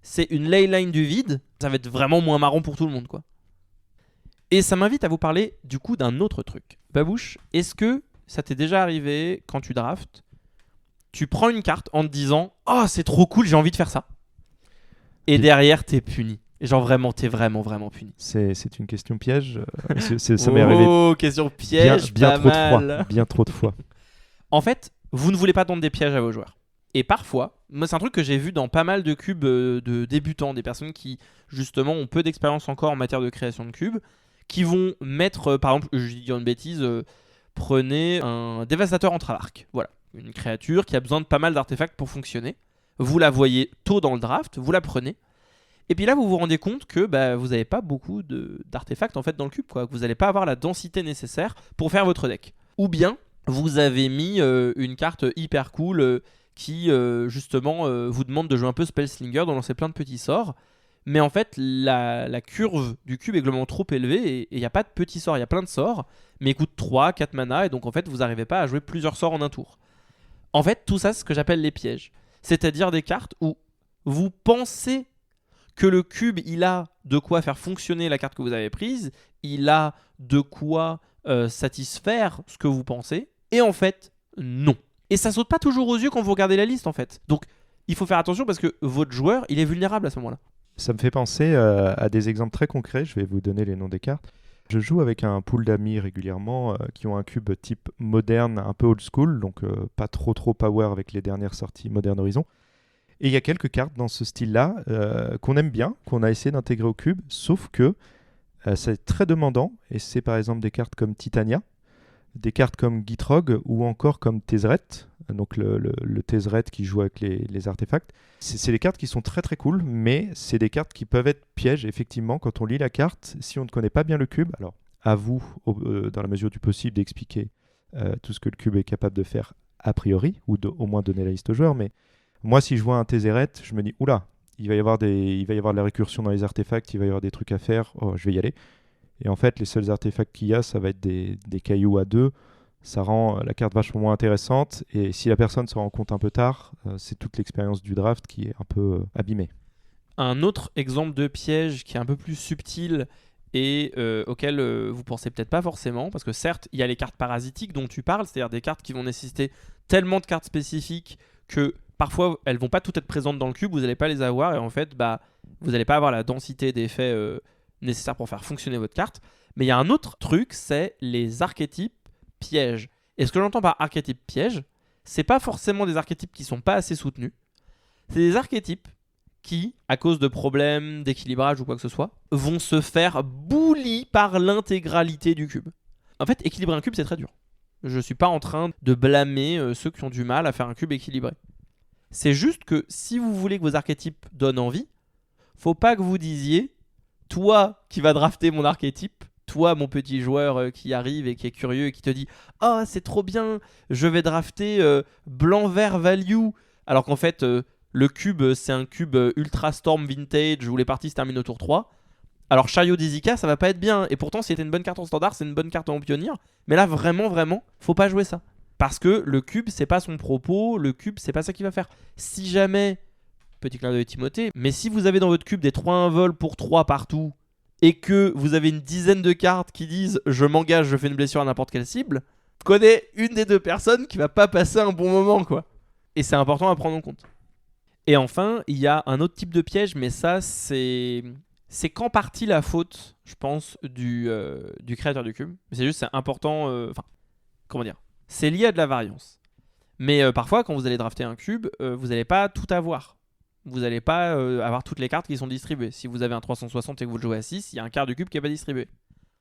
c'est une leyline du vide, ça va être vraiment moins marrant pour tout le monde quoi. Et ça m'invite à vous parler du coup d'un autre truc. Babouche, est-ce que ça t'est déjà arrivé quand tu draftes, tu prends une carte en te disant « Oh, c'est trop cool, j'ai envie de faire ça ». Et derrière, t'es puni. Genre vraiment, t'es vraiment puni. C'est une question piège. Ça m'est arrivé. Oh, question piège, bien pas trop mal. de fois. Bien trop de fois. En fait, vous ne voulez pas tendre des pièges à vos joueurs. Et parfois, moi c'est un truc que j'ai vu dans pas mal de cubes de débutants, des personnes qui justement ont peu d'expérience encore en matière de création de cubes, qui vont mettre, par exemple, je dis une bêtise, prenez un dévastateur entre-arc. Voilà. Une créature qui a besoin de pas mal d'artefacts pour fonctionner. Vous la voyez tôt dans le draft, vous la prenez. Et puis là, vous vous rendez compte que vous n'avez pas beaucoup d'artefacts en fait, dans le cube. Que vous n'allez pas avoir la densité nécessaire pour faire votre deck. Ou bien, vous avez mis une carte hyper cool qui, justement, vous demande de jouer un peu Spellslinger, de lancer plein de petits sorts. Mais en fait, la curve du cube est globalement trop élevée et il n'y a pas de petits sorts, il y a plein de sorts. Mais il coûte 3, 4 mana et donc en fait, vous n'arrivez pas à jouer plusieurs sorts en un tour. En fait, tout ça, c'est ce que j'appelle les pièges. C'est-à-dire des cartes où vous pensez que le cube, il a de quoi faire fonctionner la carte que vous avez prise, il a de quoi satisfaire ce que vous pensez, et en fait, non. Et ça saute pas toujours aux yeux quand vous regardez la liste, en fait. Donc, il faut faire attention parce que votre joueur, il est vulnérable à ce moment-là. Ça me fait penser à des exemples très concrets. Je vais vous donner les noms des cartes. Je joue avec un pool d'amis régulièrement qui ont un cube type moderne, un peu old school, donc pas trop power avec les dernières sorties Modern Horizon. Et il y a quelques cartes dans ce style-là qu'on aime bien, qu'on a essayé d'intégrer au cube, sauf que c'est très demandant, et c'est par exemple des cartes comme Titania, des cartes comme Gitrog ou encore comme Tezzeret, donc le Tezzeret qui joue avec les artefacts. C'est des cartes qui sont très cool, mais c'est des cartes qui peuvent être pièges, effectivement, quand on lit la carte, si on ne connaît pas bien le cube. Alors, à vous, dans la mesure du possible, d'expliquer tout ce que le cube est capable de faire a priori, ou au moins donner la liste aux joueurs, mais moi, si je vois un Tezzeret, je me dis, oula, il va y avoir de la récursion dans les artefacts, il va y avoir des trucs à faire, je vais y aller. Et en fait, les seuls artefacts qu'il y a, ça va être des cailloux à 2. Ça rend la carte vachement moins intéressante. Et si la personne se rend compte un peu tard, c'est toute l'expérience du draft qui est un peu abîmée. Un autre exemple de piège qui est un peu plus subtil et auquel vous pensez peut-être pas forcément, parce que certes, il y a les cartes parasitiques dont tu parles, c'est-à-dire des cartes qui vont nécessiter tellement de cartes spécifiques que parfois, elles vont pas toutes être présentes dans le cube, vous n'allez pas les avoir, et en fait, vous n'allez pas avoir la densité d'effets nécessaires pour faire fonctionner votre carte. Mais il y a un autre truc, c'est les archétypes pièges. Et ce que j'entends par archétype piège, c'est pas forcément des archétypes qui sont pas assez soutenus. C'est des archétypes qui, à cause de problèmes d'équilibrage ou quoi que ce soit, vont se faire bully par l'intégralité du cube. En fait, équilibrer un cube, c'est très dur. Je suis pas en train de blâmer ceux qui ont du mal à faire un cube équilibré. C'est juste que si vous voulez que vos archétypes donnent envie, faut pas que vous disiez « Toi qui vas drafter mon archétype, toi mon petit joueur qui arrive et qui est curieux et qui te dit « Ah, c'est trop bien, je vais drafter blanc-vert value » alors qu'en fait, le cube, c'est un cube Ultra Storm Vintage où les parties se terminent au tour 3. Alors Chariot d'Izika, ça va pas être bien. Et pourtant, si c'était une bonne carte en standard, c'est une bonne carte en pionnier. Mais là, vraiment, faut pas jouer ça. Parce que le cube, c'est pas son propos, le cube, c'est pas ça qu'il va faire. Si jamais petit clin d'œil Timothée, mais si vous avez dans votre cube des 3-1 vol pour 3 partout, et que vous avez une dizaine de cartes qui disent « je m'engage, je fais une blessure à n'importe quelle cible », je connais une des deux personnes qui va pas passer un bon moment, quoi. Et c'est important à prendre en compte. Et enfin, il y a un autre type de piège, mais ça, c'est qu'en partie la faute, je pense, du créateur du cube. C'est juste, c'est important... comment dire ? C'est lié à de la variance. Mais parfois, quand vous allez drafter un cube, vous n'allez pas tout avoir. Vous n'allez pas avoir toutes les cartes qui sont distribuées. Si vous avez un 360 et que vous le jouez à 6, il y a un quart du cube qui n'est pas distribué.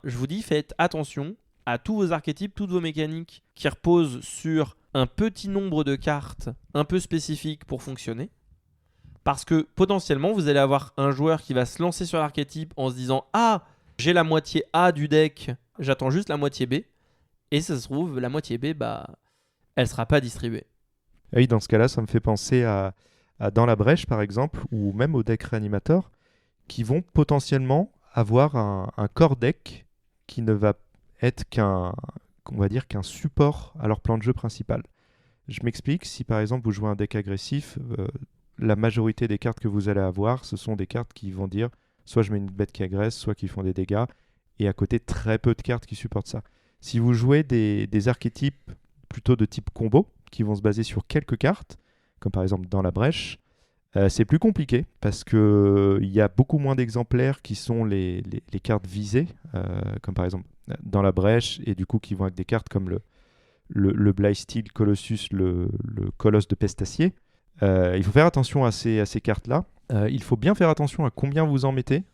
Je vous dis, faites attention à tous vos archétypes, toutes vos mécaniques qui reposent sur un petit nombre de cartes un peu spécifiques pour fonctionner. Parce que potentiellement, vous allez avoir un joueur qui va se lancer sur l'archétype en se disant « Ah, j'ai la moitié A du deck, j'attends juste la moitié B. » Et ça se trouve, la moitié B, elle ne sera pas distribuée. Oui, dans ce cas-là, ça me fait penser à Dans la Brèche, par exemple, ou même au deck Réanimateur, qui vont potentiellement avoir un core deck qui ne va être qu'un support à leur plan de jeu principal. Je m'explique, si par exemple vous jouez un deck agressif, la majorité des cartes que vous allez avoir, ce sont des cartes qui vont dire soit je mets une bête qui agresse, soit qui font des dégâts, et à côté très peu de cartes qui supportent ça. Si vous jouez des archétypes plutôt de type combo, qui vont se baser sur quelques cartes, comme par exemple Dans la Brèche, c'est plus compliqué parce qu'il y a beaucoup moins d'exemplaires qui sont les cartes visées, comme par exemple Dans la Brèche, et du coup qui vont avec des cartes comme le Blightsteel Colossus, le Colosse de Pestacier. Il faut faire attention à ces cartes-là. Il faut bien faire attention à combien vous en mettez,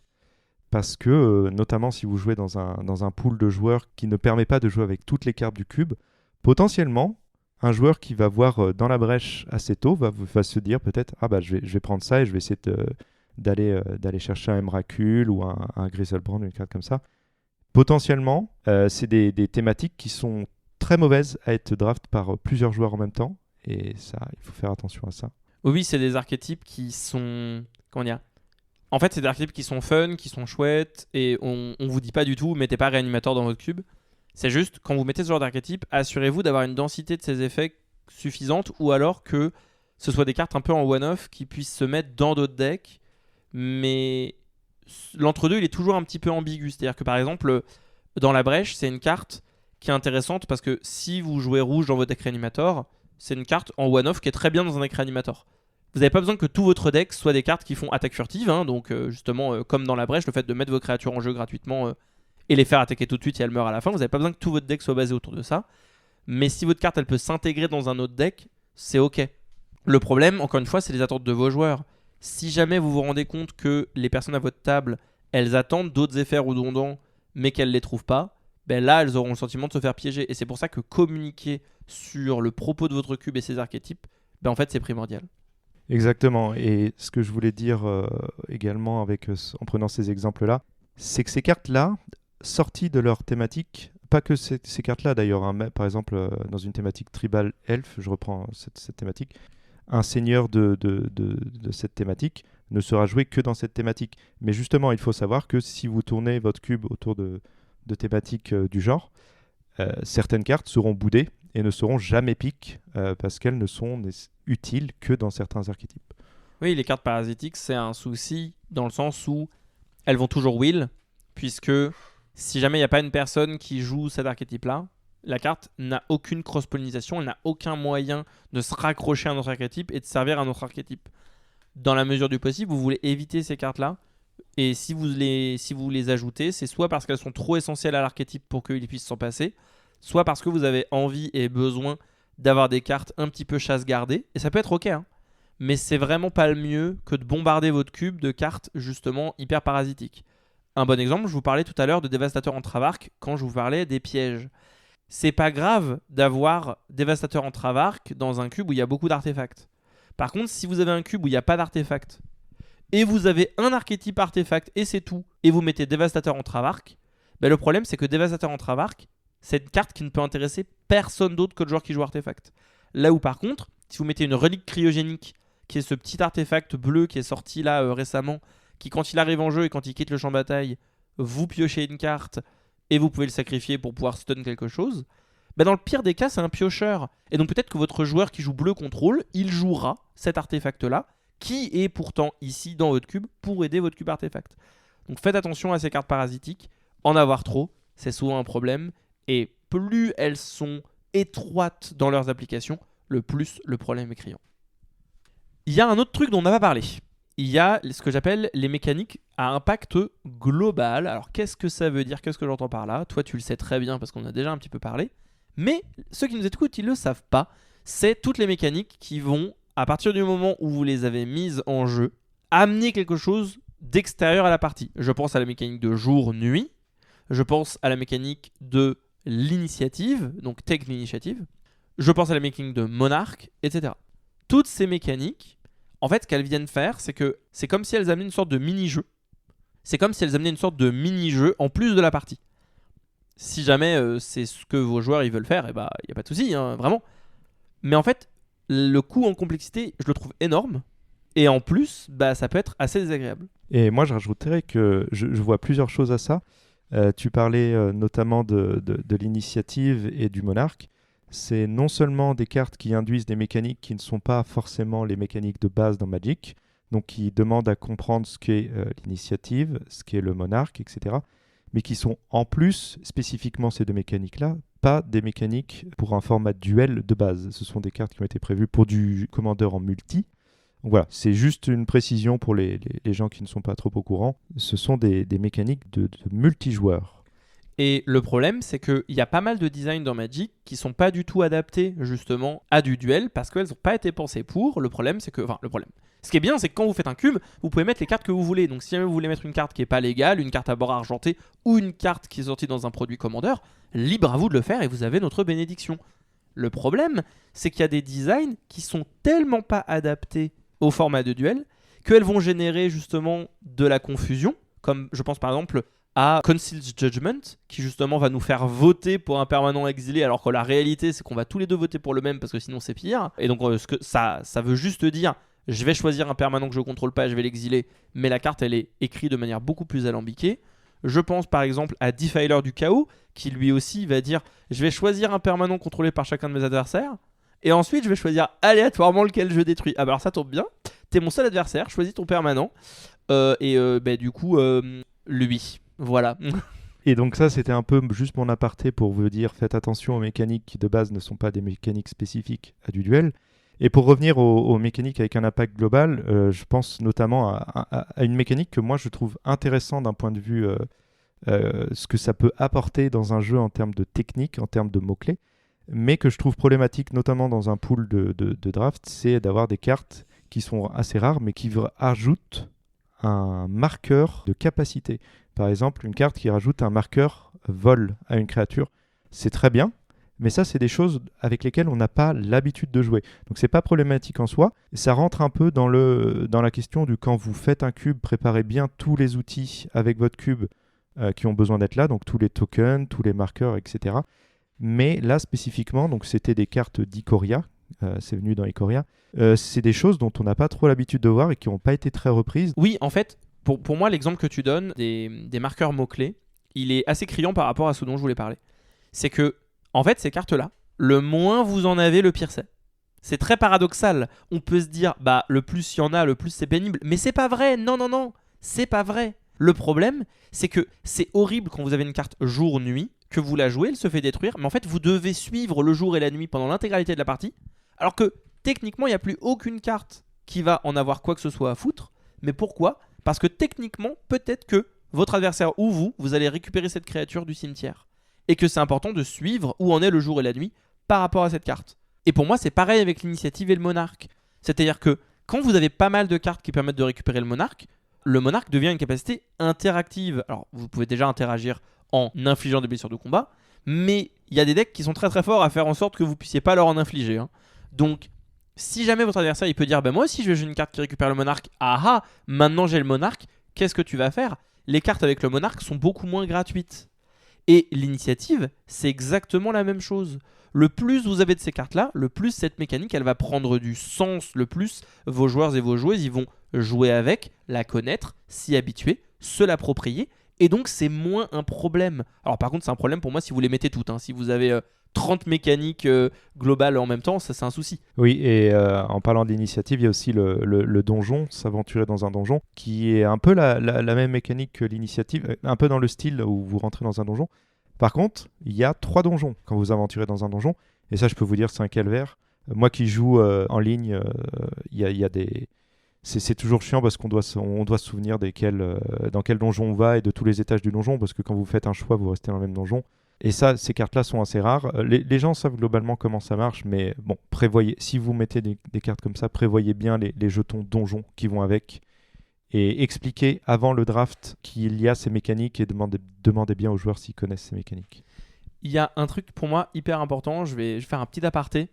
parce que, notamment si vous jouez dans un pool de joueurs qui ne permet pas de jouer avec toutes les cartes du cube, potentiellement, un joueur qui va voir Dans la Brèche assez tôt va se dire peut-être je vais prendre ça et je vais essayer d'aller chercher un Emrakul ou un Griselbrand, une carte comme ça. Potentiellement, c'est des thématiques qui sont très mauvaises à être draft par plusieurs joueurs en même temps, et ça, il faut faire attention à ça. Oui, c'est des archétypes qui sont... Comment dire ? En fait, c'est des archétypes qui sont fun, qui sont chouettes, et on vous dit pas du tout, mettez pas Réanimateur dans votre cube. C'est juste, quand vous mettez ce genre d'archétype, assurez-vous d'avoir une densité de ces effets suffisante, ou alors que ce soit des cartes un peu en one-off qui puissent se mettre dans d'autres decks, mais l'entre-deux, il est toujours un petit peu ambigu. C'est-à-dire que par exemple, Dans la Brèche, c'est une carte qui est intéressante parce que si vous jouez rouge dans votre deck Réanimator, c'est une carte en one-off qui est très bien dans un deck Réanimator. Vous n'avez pas besoin que tout votre deck soit des cartes qui font attaque furtive, donc justement, comme Dans la Brèche, le fait de mettre vos créatures en jeu gratuitement et les faire attaquer tout de suite et elles meurent à la fin, vous n'avez pas besoin que tout votre deck soit basé autour de ça. Mais si votre carte elle peut s'intégrer dans un autre deck, c'est ok. Le problème, encore une fois, c'est les attentes de vos joueurs. Si jamais vous vous rendez compte que les personnes à votre table, elles attendent d'autres effets redondants, mais qu'elles ne les trouvent pas, là, elles auront le sentiment de se faire piéger. Et c'est pour ça que communiquer sur le propos de votre cube et ses archétypes, en fait, c'est primordial. Exactement. Et ce que je voulais dire également en prenant ces exemples-là, c'est que ces cartes-là, sorties de leur thématique, pas que ces cartes-là d'ailleurs, mais par exemple dans une thématique tribal elf, je reprends cette thématique, un seigneur de cette thématique ne sera joué que dans cette thématique. Mais justement, il faut savoir que si vous tournez votre cube autour de thématiques du genre, certaines cartes seront boudées et ne seront jamais piques parce qu'elles ne sont utiles que dans certains archétypes. Oui, les cartes parasitiques, c'est un souci dans le sens où elles vont toujours will, puisque si jamais il n'y a pas une personne qui joue cet archétype-là, la carte n'a aucune cross-pollinisation, elle n'a aucun moyen de se raccrocher à un autre archétype et de servir à un autre archétype. Dans la mesure du possible, vous voulez éviter ces cartes-là, et si vous les ajoutez, c'est soit parce qu'elles sont trop essentielles à l'archétype pour qu'il puisse s'en passer, soit parce que vous avez envie et besoin d'avoir des cartes un petit peu chasse-gardées, et ça peut être ok, mais c'est vraiment pas le mieux que de bombarder votre cube de cartes justement hyper parasitiques. Un bon exemple, je vous parlais tout à l'heure de Dévastateur Entravarque quand je vous parlais des pièges. C'est pas grave d'avoir Dévastateur Entravarque dans un cube où il y a beaucoup d'artefacts. Par contre, si vous avez un cube où il n'y a pas d'artefacts, et vous avez un archétype artefact et c'est tout, et vous mettez Dévastateur Entravarque, le problème c'est que Dévastateur Entravarque, c'est une carte qui ne peut intéresser personne d'autre que le joueur qui joue artefact. Là où par contre, si vous mettez une relique cryogénique, qui est ce petit artefact bleu qui est sorti là récemment, qui quand il arrive en jeu et quand il quitte le champ de bataille, vous piochez une carte et vous pouvez le sacrifier pour pouvoir stun quelque chose, dans le pire des cas, c'est un piocheur. Et donc peut-être que votre joueur qui joue bleu contrôle, il jouera cet artefact-là, qui est pourtant ici dans votre cube pour aider votre cube artefact. Donc faites attention à ces cartes parasitiques. En avoir trop, c'est souvent un problème. Et plus elles sont étroites dans leurs applications, le plus le problème est criant. Il y a un autre truc dont on n'a pas parlé. Il y a ce que j'appelle les mécaniques à impact global. Alors qu'est-ce que ça veut dire? Qu'est-ce que j'entends par là? Toi tu le sais très bien parce qu'on a déjà un petit peu parlé. Mais ceux qui nous écoutent, ils ne le savent pas. C'est toutes les mécaniques qui vont, à partir du moment où vous les avez mises en jeu, amener quelque chose d'extérieur à la partie. Je pense à la mécanique de jour-nuit. Je pense à la mécanique de l'initiative, donc take l'initiative. Je pense à la mécanique de monarque, etc. Toutes ces mécaniques, en fait, ce qu'elles viennent faire, c'est que c'est comme si elles amenaient une sorte de mini-jeu. C'est comme si elles amenaient une sorte de mini-jeu en plus de la partie. Si jamais c'est ce que vos joueurs ils veulent faire, il n'y a pas de souci, hein, vraiment. Mais en fait, le coût en complexité, je le trouve énorme. Et en plus, ça peut être assez désagréable. Et moi, je rajouterais que je vois plusieurs choses à ça. Tu parlais notamment de l'initiative et du monarque. C'est non seulement des cartes qui induisent des mécaniques qui ne sont pas forcément les mécaniques de base dans Magic, donc qui demandent à comprendre ce qu'est l'initiative, ce qu'est le monarque, etc., mais qui sont en plus, spécifiquement ces deux mécaniques-là, pas des mécaniques pour un format duel de base. Ce sont des cartes qui ont été prévues pour du commandeur en multi. Donc voilà, c'est juste une précision pour les gens qui ne sont pas trop au courant. Ce sont des mécaniques de multijoueurs. Et le problème, c'est qu'il y a pas mal de designs dans Magic qui sont pas du tout adaptés justement à du duel parce qu'elles n'ont pas été pensées pour. Le problème, c'est que... Enfin, le problème. Ce qui est bien, c'est que quand vous faites un cube, vous pouvez mettre les cartes que vous voulez. Donc si jamais vous voulez mettre une carte qui n'est pas légale, une carte à bord argenté ou une carte qui est sortie dans un produit commandeur, libre à vous de le faire et vous avez notre bénédiction. Le problème, c'est qu'il y a des designs qui sont tellement pas adaptés au format de duel qu'elles vont générer justement de la confusion. Comme je pense par exemple à Council's Judgment, qui justement va nous faire voter pour un permanent exilé, alors que la réalité c'est qu'on va tous les deux voter pour le même parce que sinon c'est pire. Et donc ce que ça veut juste dire, je vais choisir un permanent que je contrôle pas, je vais l'exiler, mais la carte elle est écrite de manière beaucoup plus alambiquée. Je pense par exemple à Defiler du Chaos, qui lui aussi va dire, je vais choisir un permanent contrôlé par chacun de mes adversaires, et ensuite je vais choisir aléatoirement lequel je détruis. Ah bah alors ça tombe bien, t'es mon seul adversaire, choisis ton permanent, du coup lui. Voilà. Et donc ça, c'était un peu juste mon aparté pour vous dire, faites attention aux mécaniques qui de base ne sont pas des mécaniques spécifiques à du duel. Et pour revenir aux mécaniques avec un impact global, je pense notamment à une mécanique que moi je trouve intéressante d'un point de vue ce que ça peut apporter dans un jeu en termes de technique, en termes de mots-clés, mais que je trouve problématique notamment dans un pool de draft, c'est d'avoir des cartes qui sont assez rares, mais qui ajoutent un marqueur de capacité. Par exemple, une carte qui rajoute un marqueur vol à une créature. C'est très bien, mais ça, c'est des choses avec lesquelles on n'a pas l'habitude de jouer. Donc, c'est pas problématique en soi. Ça rentre un peu dans la question du quand vous faites un cube, préparez bien tous les outils avec votre cube qui ont besoin d'être là, donc tous les tokens, tous les marqueurs, etc. Mais là, spécifiquement, donc c'était des cartes d'Ikoria. C'est venu dans Ikoria. C'est des choses dont on n'a pas trop l'habitude de voir et qui n'ont pas été très reprises. Oui, en fait, pour moi, l'exemple que tu donnes des marqueurs mots-clés, il est assez criant par rapport à ce dont je voulais parler. C'est que, en fait, ces cartes-là, le moins vous en avez, le pire c'est. C'est très paradoxal. On peut se dire, le plus il y en a, le plus c'est pénible. Mais c'est pas vrai. Non. C'est pas vrai. Le problème, c'est que c'est horrible quand vous avez une carte jour-nuit, que vous la jouez, elle se fait détruire, mais en fait, vous devez suivre le jour et la nuit pendant l'intégralité de la partie, alors que, techniquement, il n'y a plus aucune carte qui va en avoir quoi que ce soit à foutre. Mais pourquoi ? Parce que techniquement, peut-être que votre adversaire ou vous allez récupérer cette créature du cimetière. Et que c'est important de suivre où en est le jour et la nuit par rapport à cette carte. Et pour moi, c'est pareil avec l'initiative et le monarque. C'est-à-dire que quand vous avez pas mal de cartes qui permettent de récupérer le monarque devient une capacité interactive. Alors, vous pouvez déjà interagir en infligeant des blessures de combat, mais il y a des decks qui sont très très forts à faire en sorte que vous puissiez pas leur en infliger. Donc, si jamais votre adversaire il peut dire moi aussi je vais jouer une carte qui récupère le monarque, maintenant j'ai le monarque, qu'est-ce que tu vas faire ? Les cartes avec le monarque sont beaucoup moins gratuites. Et l'initiative, c'est exactement la même chose. Le plus vous avez de ces cartes-là, le plus cette mécanique elle va prendre du sens, le plus vos joueurs et vos joueuses ils vont jouer avec, la connaître, s'y habituer, se l'approprier Et donc c'est moins un problème. Alors par contre c'est un problème pour moi si vous les mettez toutes, hein. Si vous avez 30 mécaniques globales en même temps, ça c'est un souci. Oui, et en parlant d'initiative, il y a aussi le donjon, s'aventurer dans un donjon, qui est un peu la même mécanique que l'initiative, un peu dans le style où vous rentrez dans un donjon. Par contre, il y a 3 donjons quand vous aventurez dans un donjon, et ça je peux vous dire, c'est un calvaire. Moi qui joue en ligne, il y a des... C'est toujours chiant parce qu'on doit se souvenir dans quel donjon on va et de tous les étages du donjon, parce que quand vous faites un choix, vous restez dans le même donjon. Et ça, ces cartes-là sont assez rares. Les gens savent globalement comment ça marche, mais bon, prévoyez, si vous mettez des cartes comme ça, prévoyez bien les jetons donjons qui vont avec et expliquez avant le draft qu'il y a ces mécaniques et demandez bien aux joueurs s'ils connaissent ces mécaniques. Il y a un truc pour moi hyper important, je vais faire un petit aparté.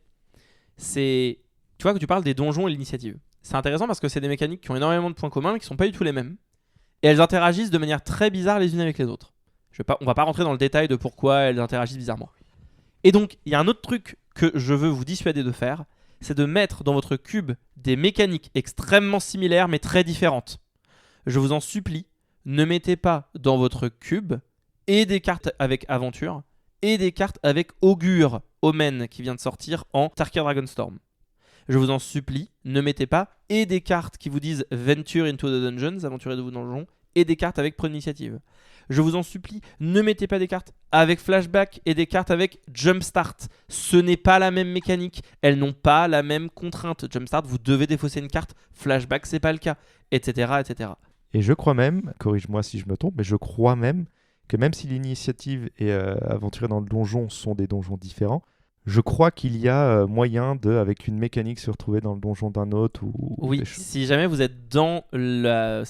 C'est, tu vois que tu parles des donjons et l'initiative. C'est intéressant parce que c'est des mécaniques qui ont énormément de points communs mais qui sont pas du tout les mêmes. Et elles interagissent de manière très bizarre les unes avec les autres. On va pas rentrer dans le détail de pourquoi elles interagissent bizarrement. Et donc, il y a un autre truc que je veux vous dissuader de faire, c'est de mettre dans votre cube des mécaniques extrêmement similaires mais très différentes. Je vous en supplie, ne mettez pas dans votre cube et des cartes avec aventure et des cartes avec augure, Omen, qui vient de sortir en Tarkir Dragonstorm. Je vous en supplie, ne mettez pas et des cartes qui vous disent Venture into the Dungeons, aventurez de vous dans le donjon, et des cartes avec Prendre l'initiative. Je vous en supplie, ne mettez pas des cartes avec Flashback et des cartes avec Jumpstart. Ce n'est pas la même mécanique, elles n'ont pas la même contrainte. Jumpstart, vous devez défausser une carte, Flashback, c'est pas le cas, etc., etc. Et je crois même, corrige-moi si je me trompe, mais je crois même que même si l'initiative et aventurer dans le donjon sont des donjons différents, je crois qu'il y a moyen de, avec une mécanique, se retrouver dans le donjon d'un autre. Oui, si jamais vous êtes dans la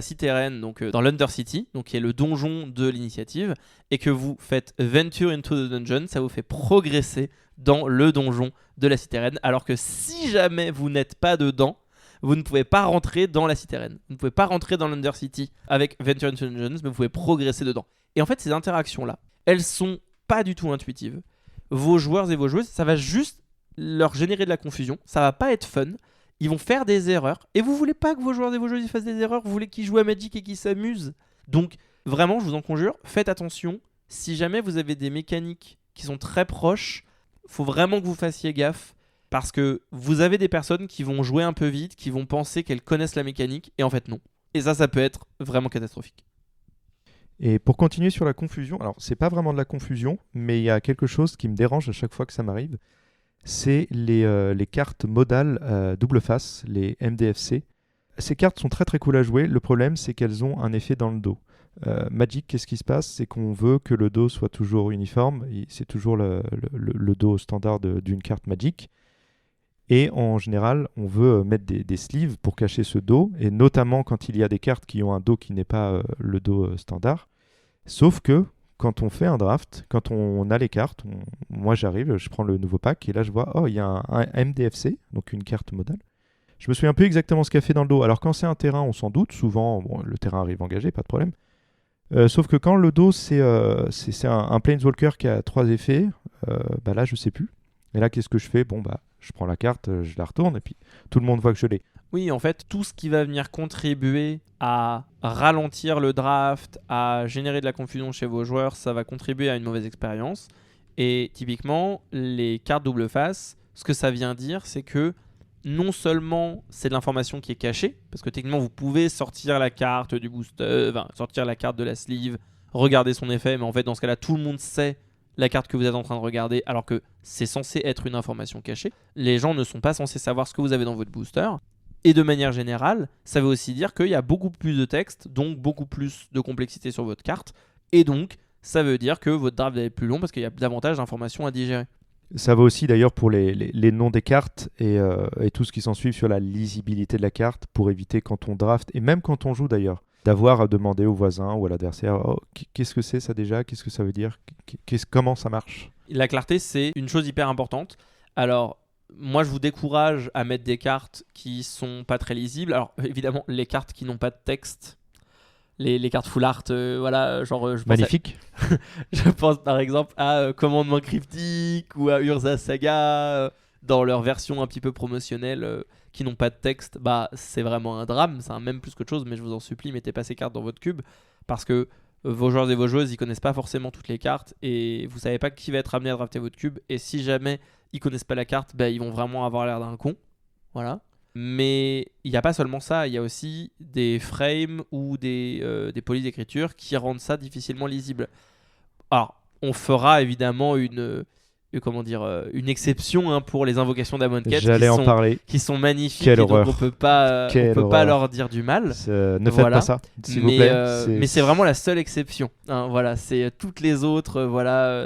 Cité Reine, donc dans l'Undercity, donc qui est le donjon de l'initiative, et que vous faites Venture into the Dungeon, ça vous fait progresser dans le donjon de la Cité Reine, alors que si jamais vous n'êtes pas dedans, vous ne pouvez pas rentrer dans la Cité Reine. Vous ne pouvez pas rentrer dans l'Undercity avec Venture into the Dungeons, mais vous pouvez progresser dedans. Et en fait, ces interactions-là, elles sont pas du tout intuitives. Vos joueurs et vos joueuses, ça va juste leur générer de la confusion, ça va pas être fun, ils vont faire des erreurs, et vous voulez pas que vos joueurs et vos joueuses fassent des erreurs, vous voulez qu'ils jouent à Magic et qu'ils s'amusent. Donc vraiment, je vous en conjure, faites attention, si jamais vous avez des mécaniques qui sont très proches, faut vraiment que vous fassiez gaffe, parce que vous avez des personnes qui vont jouer un peu vite, qui vont penser qu'elles connaissent la mécanique, et en fait non. Et ça peut être vraiment catastrophique. Et pour continuer sur la confusion, alors c'est pas vraiment de la confusion, mais il y a quelque chose qui me dérange à chaque fois que ça m'arrive, c'est les cartes modales double face, les MDFC. Ces cartes sont très très cool à jouer, le problème c'est qu'elles ont un effet dans le dos. Magic, qu'est-ce qui se passe? C'est qu'on veut que le dos soit toujours uniforme, c'est toujours le dos standard d'une carte Magic. Et en général, on veut mettre des sleeves pour cacher ce dos, et notamment quand il y a des cartes qui ont un dos qui n'est pas le dos standard. Sauf que quand on fait un draft, quand on a les cartes, moi j'arrive, je prends le nouveau pack, et là je vois, oh, il y a un MDFC, donc une carte modale. Je me souviens plus exactement ce qu'il y a fait dans le dos. Alors quand c'est un terrain, on s'en doute, souvent bon, le terrain arrive engagé, pas de problème. Sauf que quand le dos c'est un Planeswalker qui a 3 effets, bah là je sais plus. Et là qu'est-ce que je fais? Bon bah je prends la carte, je la retourne et puis tout le monde voit que je l'ai. Oui, en fait, tout ce qui va venir contribuer à ralentir le draft, à générer de la confusion chez vos joueurs, ça va contribuer à une mauvaise expérience. Et typiquement, les cartes double face, ce que ça vient dire, c'est que non seulement c'est de l'information qui est cachée, parce que techniquement vous pouvez sortir la carte du booster, enfin, sortir la carte de la sleeve, regarder son effet, mais en fait dans ce cas-là tout le monde sait la carte que vous êtes en train de regarder, alors que c'est censé être une information cachée. Les gens ne sont pas censés savoir ce que vous avez dans votre booster. Et de manière générale, ça veut aussi dire qu'il y a beaucoup plus de texte, donc beaucoup plus de complexité sur votre carte, et donc ça veut dire que votre draft va être plus long parce qu'il y a davantage d'informations à digérer. Ça va aussi d'ailleurs pour les noms des cartes et tout ce qui s'ensuit sur la lisibilité de la carte pour éviter quand on draft, et même quand on joue d'ailleurs, d'avoir à demander au voisin ou à l'adversaire oh, qu'est-ce que c'est ça déjà, qu'est-ce que ça veut dire, comment ça marche. La clarté, c'est une chose hyper importante. Alors, moi, je vous décourage à mettre des cartes qui sont pas très lisibles. Alors, évidemment, les cartes qui n'ont pas de texte, les cartes full art, voilà, genre... Magnifique. Je pense par exemple à Commandement Cryptique ou à Urza Saga, dans leur version un petit peu promotionnelle, qui n'ont pas de texte. Bah, c'est vraiment un drame, c'est un même plus qu'autre chose, mais je vous en supplie, mettez pas ces cartes dans votre cube, parce que vos joueurs et vos joueuses, ils connaissent pas forcément toutes les cartes et vous savez pas qui va être amené à drafter votre cube. Et si jamais ils connaissent pas la carte, ils vont vraiment avoir l'air d'un con. Voilà. Mais il n'y a pas seulement ça, il y a aussi des frames ou des polices d'écriture qui rendent ça difficilement lisible. Alors, on fera évidemment une exception pour les invocations d'Amonkhet qui sont magnifiques. Quelle et horreur. donc on peut pas leur dire du mal. Ne faites pas ça, s'il vous plaît. Mais c'est vraiment la seule exception. Voilà, c'est toutes les autres,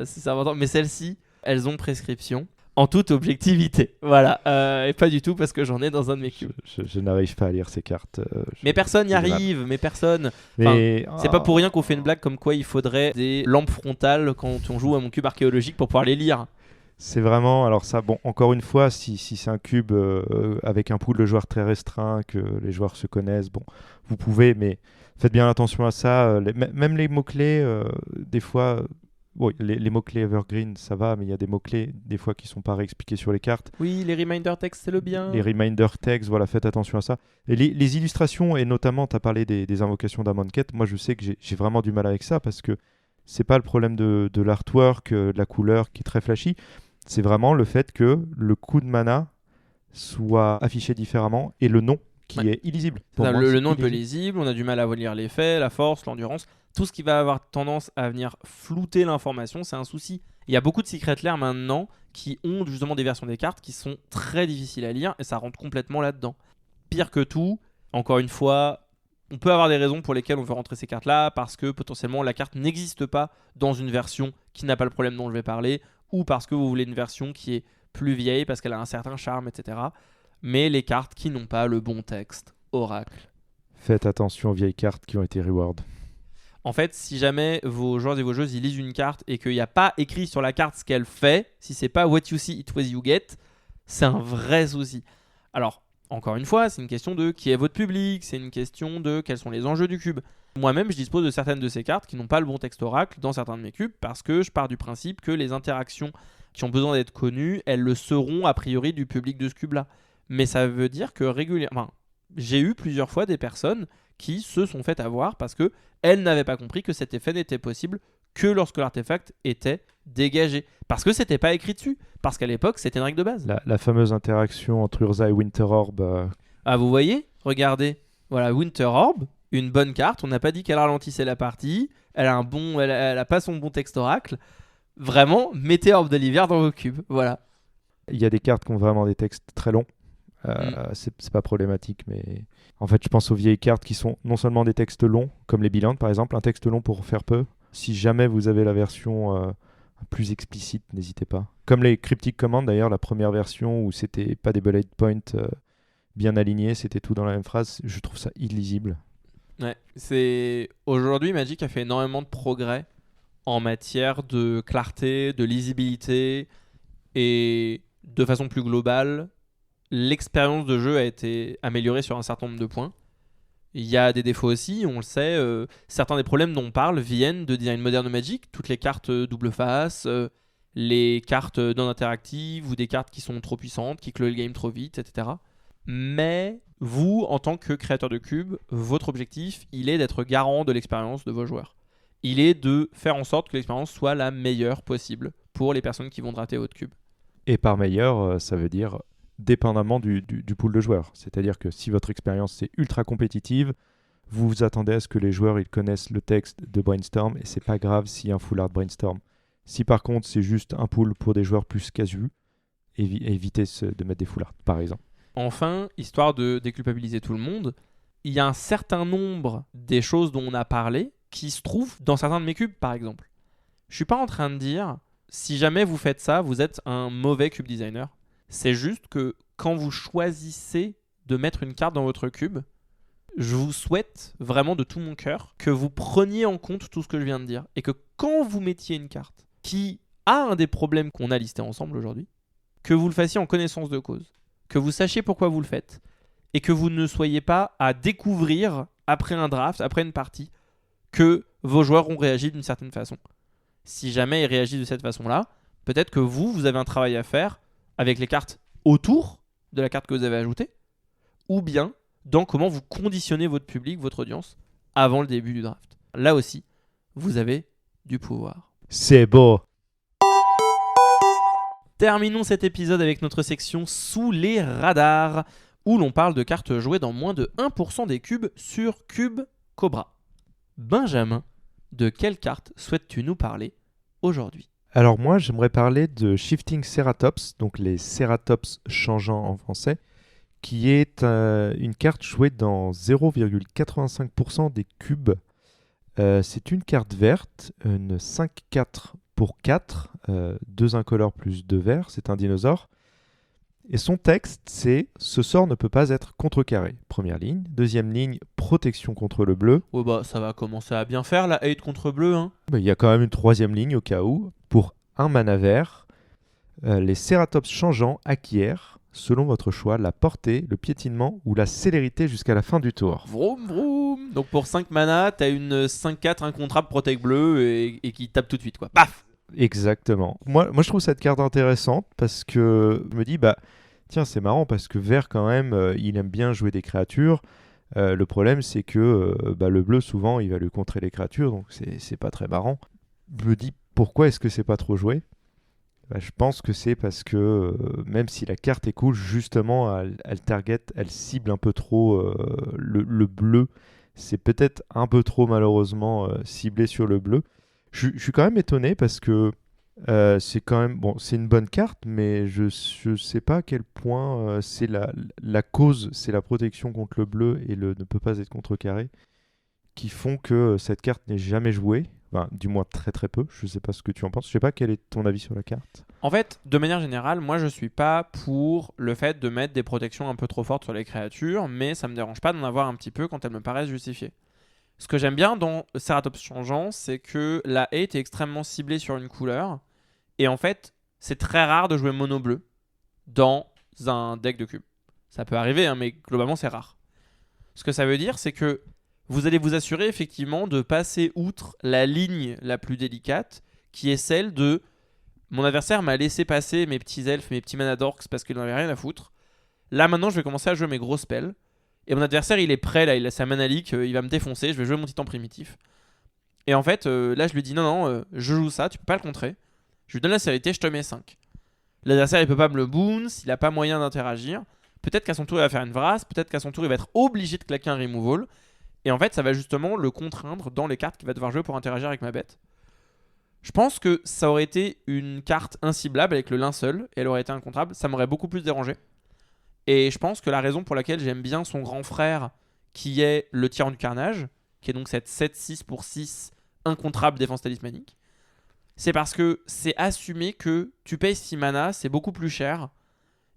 c'est important. Mais celles-ci, elles ont prescription. En toute objectivité, voilà, et pas du tout parce que j'en ai dans un de mes cubes. Je n'arrive pas à lire ces cartes. Mais personne n'y arrive, mais personne. C'est pas pour rien qu'on fait une blague comme quoi il faudrait des lampes frontales quand on joue à mon cube archéologique pour pouvoir les lire. C'est vraiment, alors ça, bon, encore une fois, si c'est un cube avec un pool de joueurs très restreint, que les joueurs se connaissent, bon, vous pouvez, mais faites bien attention à ça. Même les mots-clés, des fois. Bon, les mots-clés Evergreen, ça va, mais il y a des mots-clés, des fois, qui ne sont pas réexpliqués sur les cartes. Oui, les reminder text, c'est le bien. Les reminder text, voilà, faites attention à ça. Et les illustrations, et notamment, tu as parlé des invocations d'Amonkhet, moi, je sais que j'ai vraiment du mal avec ça, parce que c'est pas le problème de l'artwork, de la couleur, qui est très flashy. C'est vraiment le fait que le coût de mana soit affiché différemment, et le nom, qui est illisible. Le nom est peu lisible, on a du mal à lire l'effet, la force, l'endurance. Tout ce qui va avoir tendance à venir flouter l'information, c'est un souci. Il y a beaucoup de secret lair maintenant qui ont justement des versions des cartes qui sont très difficiles à lire et ça rentre complètement là-dedans. Pire que tout, encore une fois, on peut avoir des raisons pour lesquelles on veut rentrer ces cartes-là parce que potentiellement la carte n'existe pas dans une version qui n'a pas le problème dont je vais parler ou parce que vous voulez une version qui est plus vieille parce qu'elle a un certain charme, etc. Mais les cartes qui n'ont pas le bon texte, oracle. Faites attention aux vieilles cartes qui ont été reward. En fait, si jamais vos joueurs et vos joueuses ils lisent une carte et qu'il n'y a pas écrit sur la carte ce qu'elle fait, si c'est pas what you see, it was you get, c'est un vrai souci. Alors, encore une fois, c'est une question de qui est votre public, c'est une question de quels sont les enjeux du cube. Moi-même, je dispose de certaines de ces cartes qui n'ont pas le bon texte oracle dans certains de mes cubes parce que je pars du principe que les interactions qui ont besoin d'être connues, elles le seront a priori du public de ce cube-là. Mais ça veut dire que régulièrement, j'ai eu plusieurs fois des personnes qui se sont fait avoir parce que elles n'avaient pas compris que cet effet n'était possible que lorsque l'artefact était dégagé. Parce que c'était pas écrit dessus. Parce qu'à l'époque, c'était une règle de base. La fameuse interaction entre Urza et Winter Orb. Ah, vous voyez ? Regardez. Voilà, Winter Orb, une bonne carte. On n'a pas dit qu'elle ralentissait la partie. Elle a pas son bon texte oracle. Vraiment, mettez Orbe de l'hiver dans vos cubes. Voilà. Il y a des cartes qui ont vraiment des textes très longs. C'est pas problématique, mais en fait je pense aux vieilles cartes qui sont non seulement des textes longs comme les bilans par exemple, un texte long pour faire peu. Si jamais vous avez la version plus explicite, n'hésitez pas, comme les Cryptic Commands d'ailleurs, la première version où c'était pas des bullet points bien alignés, c'était tout dans la même phrase. Je trouve ça illisible. Ouais, aujourd'hui Magic a fait énormément de progrès en matière de clarté, de lisibilité et de façon plus globale l'expérience de jeu a été améliorée sur un certain nombre de points. Il y a des défauts aussi, on le sait. Certains des problèmes dont on parle viennent de design moderne de Magic. Toutes les cartes double face, les cartes non interactives ou des cartes qui sont trop puissantes, qui clôt le game trop vite, etc. Mais vous, en tant que créateur de cube, votre objectif, il est d'être garant de l'expérience de vos joueurs. Il est de faire en sorte que l'expérience soit la meilleure possible pour les personnes qui vont drafter votre cube. Et par meilleur, ça veut dire dépendamment du pool de joueurs. C'est-à-dire que si votre expérience est ultra compétitive, vous vous attendez à ce que les joueurs ils connaissent le texte de Brainstorm et c'est pas grave s'il y a un full art Brainstorm. Si par contre c'est juste un pool pour des joueurs plus casus, évitez de mettre des full art par exemple. Enfin, histoire de déculpabiliser tout le monde, il y a un certain nombre des choses dont on a parlé qui se trouvent dans certains de mes cubes par exemple. Je suis pas en train de dire si jamais vous faites ça, vous êtes un mauvais cube designer. C'est juste que quand vous choisissez de mettre une carte dans votre cube, je vous souhaite vraiment de tout mon cœur que vous preniez en compte tout ce que je viens de dire. Et que quand vous mettiez une carte qui a un des problèmes qu'on a listés ensemble aujourd'hui, que vous le fassiez en connaissance de cause. Que vous sachiez pourquoi vous le faites. Et que vous ne soyez pas à découvrir, après un draft, après une partie, que vos joueurs ont réagi d'une certaine façon. Si jamais ils réagissent de cette façon-là, peut-être que vous avez un travail à faire avec les cartes autour de la carte que vous avez ajoutée, ou bien dans comment vous conditionnez votre public, votre audience, avant le début du draft. Là aussi, vous avez du pouvoir. C'est beau. Terminons cet épisode avec notre section Sous les radars, où l'on parle de cartes jouées dans moins de 1% des cubes sur Cube Cobra. Benjamin, de quelle carte souhaites-tu nous parler aujourd'hui ? Alors moi, j'aimerais parler de Shifting Ceratops, donc les Ceratops changeants en français, qui est une carte jouée dans 0,85% des cubes. C'est une carte verte, une 5-4 pour 4, 2 incolores plus 2 verts, c'est un dinosaure. Et son texte, c'est « Ce sort ne peut pas être contrecarré ». Première ligne. Deuxième ligne, protection contre le bleu. Ouais bah ça va commencer à bien faire la hate contre bleu. Hein. Il y a quand même une troisième ligne au cas où. Pour un mana vert, les Ceratops changeants acquièrent, selon votre choix, la portée, le piétinement ou la célérité jusqu'à la fin du tour. Vroom vroom. Donc pour 5 mana, t'as une 5-4 incontrable protect bleu et qui tape tout de suite quoi. Paf. Exactement. Moi, je trouve cette carte intéressante parce que je me dis, tiens, c'est marrant parce que vert, quand même, il aime bien jouer des créatures. Le problème, c'est que le bleu, souvent, il va lui contrer les créatures, donc c'est pas très marrant. Je me dis, pourquoi est-ce que c'est pas trop joué ? Je pense que c'est parce que même si la carte est cool, justement, elle cible un peu trop le bleu. C'est peut-être un peu trop, malheureusement, ciblé sur le bleu. Je suis quand même étonné parce que c'est quand même c'est une bonne carte, mais je sais pas à quel point c'est la cause, c'est la protection contre le bleu et le ne peut pas être contrecarré, qui font que cette carte n'est jamais jouée. Enfin, du moins très très peu. Je sais pas ce que tu en penses. Je sais pas quel est ton avis sur la carte. En fait, de manière générale, moi je suis pas pour le fait de mettre des protections un peu trop fortes sur les créatures, mais ça me dérange pas d'en avoir un petit peu quand elles me paraissent justifiées. Ce que j'aime bien dans Ceratops changeant, c'est que la hate est extrêmement ciblée sur une couleur. Et en fait, c'est très rare de jouer mono bleu dans un deck de cubes. Ça peut arriver, hein, mais globalement, c'est rare. Ce que ça veut dire, c'est que vous allez vous assurer effectivement de passer outre la ligne la plus délicate, qui est celle de mon adversaire m'a laissé passer mes petits elfes, mes petits manadorks parce qu'il n'en avait rien à foutre. Là, maintenant, je vais commencer à jouer mes gros spells. Et mon adversaire, il est prêt, là, il a sa mana leak, il va me défoncer, je vais jouer mon titan primitif. Et en fait, là, je lui dis non, je joue ça, tu peux pas le contrer. Je lui donne la célérité, je te mets 5. L'adversaire, il peut pas me le bounce, il a pas moyen d'interagir. Peut-être qu'à son tour, il va faire une vrasse, peut-être qu'à son tour, il va être obligé de claquer un removal. Et en fait, ça va justement le contraindre dans les cartes qu'il va devoir jouer pour interagir avec ma bête. Je pense que ça aurait été une carte inciblable avec le linceul, et elle aurait été incontrable, ça m'aurait beaucoup plus dérangé. Et je pense que la raison pour laquelle j'aime bien son grand frère, qui est le Tyran du Carnage, qui est donc cette 7-6 pour 6 incontrable défense talismanique, c'est parce que c'est assumé que tu payes 6 mana, c'est beaucoup plus cher.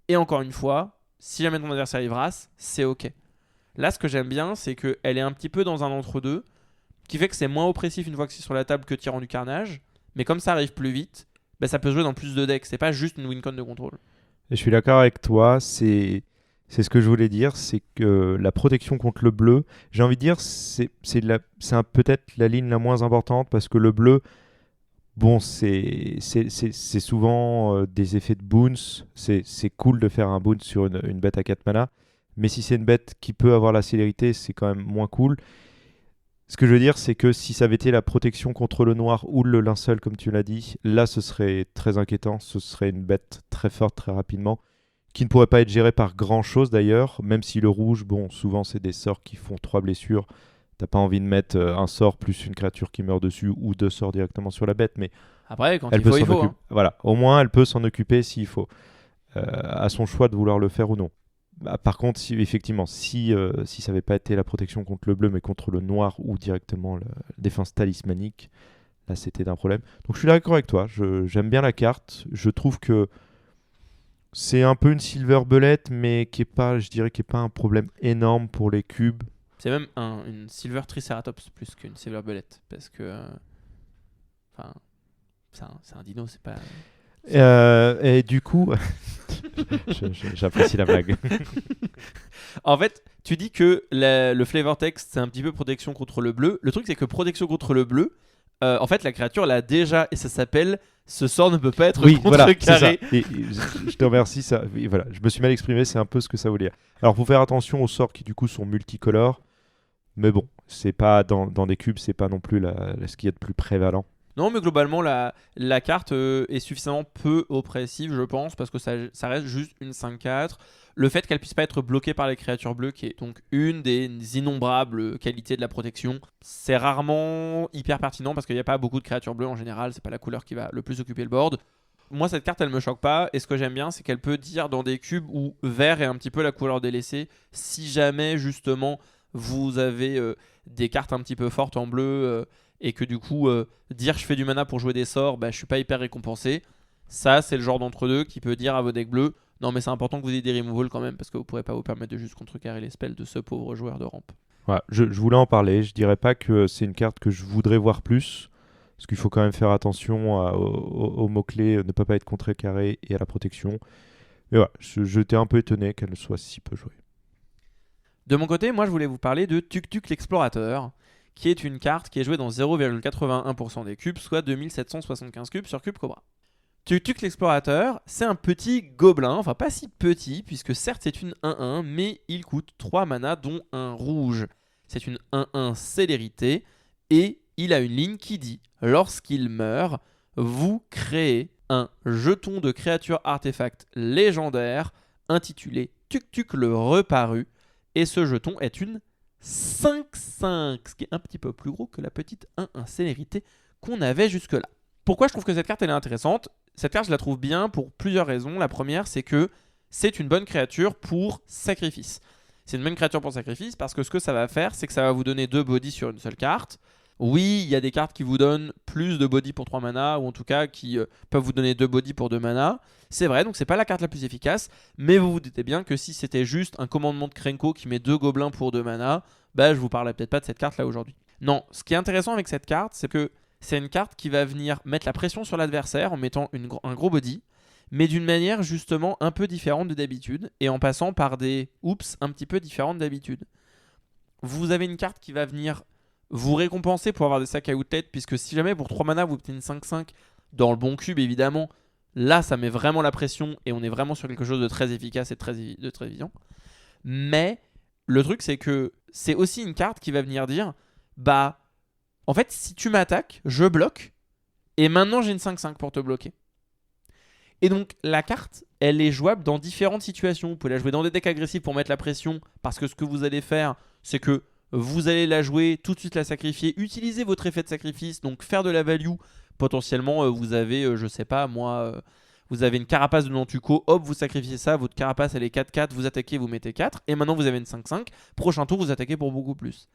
Et encore une fois, si jamais ton adversaire est vrasse, c'est ok. Là, ce que j'aime bien, c'est qu'elle est un petit peu dans un entre-deux, qui fait que c'est moins oppressif une fois que c'est sur la table que Tyran du Carnage. Mais comme ça arrive plus vite, ça peut se jouer dans plus de decks. C'est pas juste une win-con de contrôle. Et je suis d'accord avec toi, c'est ce que je voulais dire, c'est que la protection contre le bleu, j'ai envie de dire, c'est peut-être la ligne la moins importante, parce que le bleu, c'est souvent des effets de bounce, c'est cool de faire un bounce sur une bête à 4 mana, mais si c'est une bête qui peut avoir la célérité, c'est quand même moins cool. Ce que je veux dire, c'est que si ça avait été la protection contre le noir ou le linceul, comme tu l'as dit, là, ce serait très inquiétant. Ce serait une bête très forte, très rapidement, qui ne pourrait pas être gérée par grand-chose d'ailleurs, même si le rouge, souvent, c'est des sorts qui font 3 blessures. T'as pas envie de mettre un sort plus une créature qui meurt dessus ou 2 sorts directement sur la bête, mais après, quand elle il peut faut, il s'en faut. occuper. Hein. Voilà, au moins, elle peut s'en occuper s'il faut. À son choix de vouloir le faire ou non. Par contre, si ça n'avait pas été la protection contre le bleu, mais contre le noir ou directement la défense talismanique, là c'était un problème. Donc je suis d'accord avec toi, j'aime bien la carte. Je trouve que c'est un peu une silver bullet, mais qui est pas un problème énorme pour les cubes. C'est même une silver triceratops plus qu'une silver bullet, parce que c'est un dino, c'est pas... Et du coup, j'apprécie la blague. En fait, tu dis que le flavor text, c'est un petit peu protection contre le bleu. Le truc, c'est que protection contre le bleu, en fait, la créature l'a déjà, et ça s'appelle « Ce sort ne peut pas être contrecarré ». Et je te remercie. Je me suis mal exprimé, c'est un peu ce que ça voulait dire. Alors, faut faire attention aux sorts qui, du coup, sont multicolores. Mais bon, c'est pas dans des cubes, c'est pas non plus ce qu'il y a de plus prévalent. Non, mais globalement, la carte est suffisamment peu oppressive, je pense, parce que ça reste juste une 5-4. Le fait qu'elle puisse pas être bloquée par les créatures bleues, qui est donc une des innombrables qualités de la protection, c'est rarement hyper pertinent parce qu'il n'y a pas beaucoup de créatures bleues en général, c'est pas la couleur qui va le plus occuper le board. Moi, cette carte, elle me choque pas, et ce que j'aime bien, c'est qu'elle peut dire dans des cubes où vert est un petit peu la couleur délaissée, si jamais justement vous avez des cartes un petit peu fortes en bleu et que du coup dire je fais du mana pour jouer des sorts, bah, je suis pas hyper récompensé. Ça, c'est le genre d'entre-deux qui peut dire à vos decks bleus non, mais c'est important que vous ayez des removals quand même parce que vous pourrez pas vous permettre de juste contrecarrer les spells de ce pauvre joueur de rampe. Voilà, je voulais en parler. Je dirais pas que c'est une carte que je voudrais voir plus, parce qu'il faut quand même faire attention aux mots-clés, ne pas être contrecarré et à la protection. Mais voilà, j'étais un peu étonné qu'elle soit si peu jouée. De mon côté, moi je voulais vous parler de Tuk Tuk l'Explorateur, qui est une carte qui est jouée dans 0,81% des cubes, soit 2775 cubes sur Cube Cobra. Tuk Tuk l'Explorateur, c'est un petit gobelin, enfin pas si petit, puisque certes c'est une 1-1, mais il coûte 3 mana, dont un rouge. C'est une 1-1 célérité, et il a une ligne qui dit, lorsqu'il meurt, vous créez un jeton de créature artefact légendaire intitulé Tuk Tuk le Reparu, et ce jeton est une 5-5, ce qui est un petit peu plus gros que la petite 1-1 célérité qu'on avait jusque-là. Pourquoi je trouve que cette carte elle est intéressante ? Cette carte je la trouve bien pour plusieurs raisons. La première, c'est que c'est une bonne créature pour sacrifice. C'est une bonne créature pour sacrifice parce que ce que ça va faire, c'est que ça va vous donner 2 body sur une seule carte. Oui, il y a des cartes qui vous donnent plus de body pour 3 mana, ou en tout cas qui peuvent vous donner 2 body pour 2 mana. C'est vrai, donc c'est pas la carte la plus efficace, mais vous vous doutez bien que si c'était juste un commandement de Krenko qui met 2 gobelins pour 2 mana, bah je vous parlerai peut-être pas de cette carte là aujourd'hui. Non, ce qui est intéressant avec cette carte, c'est que c'est une carte qui va venir mettre la pression sur l'adversaire en mettant un gros body, mais d'une manière justement un peu différente de d'habitude, et en passant par des oups un petit peu différentes d'habitude. Vous avez une carte qui va venir vous récompenser pour avoir des sacs à outlet, puisque si jamais pour 3 mana vous obtenez une 5-5 dans le bon cube évidemment, là ça met vraiment la pression et on est vraiment sur quelque chose de très efficace et de très évident. Mais le truc c'est que c'est aussi une carte qui va venir dire bah en fait si tu m'attaques, je bloque et maintenant j'ai une 5-5 pour te bloquer. Et donc la carte elle est jouable dans différentes situations. Vous pouvez la jouer dans des decks agressifs pour mettre la pression, parce que ce que vous allez faire c'est que vous allez la jouer, tout de suite la sacrifier, utiliser votre effet de sacrifice, donc faire de la value. Potentiellement, vous avez, je sais pas, moi, vous avez une carapace de Nantuko, hop, vous sacrifiez ça, votre carapace elle est 4-4, vous attaquez, vous mettez 4, et maintenant vous avez une 5-5, prochain tour vous attaquez pour beaucoup plus.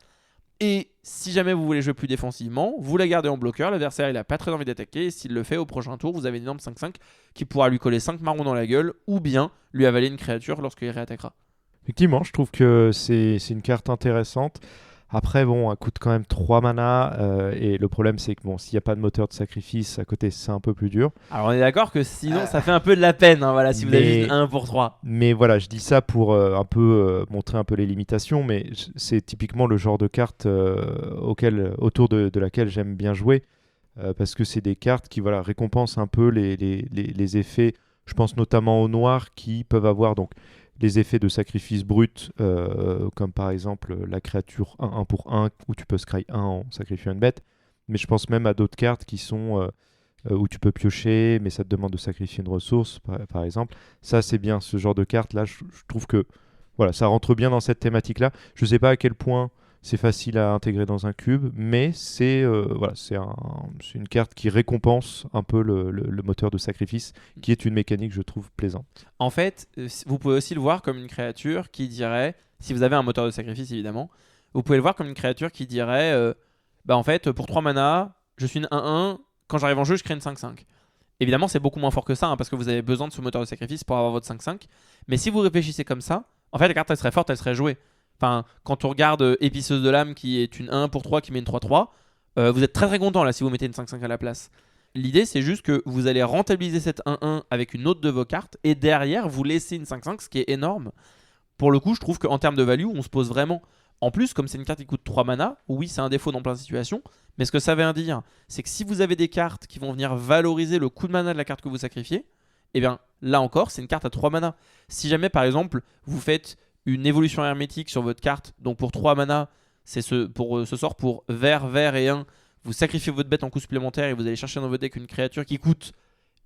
Et si jamais vous voulez jouer plus défensivement, vous la gardez en bloqueur, l'adversaire il a pas très envie d'attaquer, et s'il le fait au prochain tour, vous avez une énorme 5-5 qui pourra lui coller 5 marrons dans la gueule, ou bien lui avaler une créature lorsqu'il réattaquera. Effectivement, je trouve que c'est une carte intéressante. Après, bon, elle coûte quand même 3 mana. Et le problème, c'est que bon, s'il n'y a pas de moteur de sacrifice à côté, c'est un peu plus dur. Alors on est d'accord que sinon ça fait un peu de la peine, hein, voilà, si vous avez juste 1 pour 3. Mais voilà, je dis ça pour un peu montrer un peu les limitations. Mais c'est typiquement le genre de carte autour de laquelle j'aime bien jouer. Parce que c'est des cartes qui voilà, récompensent un peu les effets. Je pense notamment au noir qui peuvent avoir donc les effets de sacrifice brut, comme par exemple la créature 1 pour 1, où tu peux scry 1 en sacrifiant une bête. Mais je pense même à d'autres cartes qui sont où tu peux piocher, mais ça te demande de sacrifier une ressource, par exemple. Ça, c'est bien, ce genre de carte là je trouve que voilà, ça rentre bien dans cette thématique-là. Je ne sais pas à quel point c'est facile à intégrer dans un cube, mais c'est une carte qui récompense un peu le moteur de sacrifice, qui est une mécanique, je trouve, plaisante. En fait, vous pouvez aussi le voir comme une créature qui dirait, si vous avez un moteur de sacrifice évidemment, vous pouvez le voir comme une créature qui dirait, bah en fait, pour 3 mana, je suis une 1-1, quand j'arrive en jeu, je crée une 5-5. Évidemment, c'est beaucoup moins fort que ça, hein, parce que vous avez besoin de ce moteur de sacrifice pour avoir votre 5-5. Mais si vous réfléchissez comme ça, en fait, la carte, elle serait forte, elle serait jouée. Enfin, quand on regarde Épiceuse de l'âme qui est une 1 pour 3 qui met une 3-3, vous êtes très très content là si vous mettez une 5-5 à la place. L'idée c'est juste que vous allez rentabiliser cette 1-1 avec une autre de vos cartes et derrière vous laissez une 5-5, ce qui est énorme. Pour le coup, je trouve qu'en termes de value, on se pose vraiment. En plus, comme c'est une carte qui coûte 3 mana, oui c'est un défaut dans plein de situations, mais ce que ça veut dire, c'est que si vous avez des cartes qui vont venir valoriser le coût de mana de la carte que vous sacrifiez, et bien là encore c'est une carte à 3 mana. Si jamais par exemple vous faites une évolution hermétique sur votre carte, donc pour 3 mana, pour ce sort pour vert, vert et 1. Vous sacrifiez votre bête en coup supplémentaire et vous allez chercher dans votre deck une créature qui coûte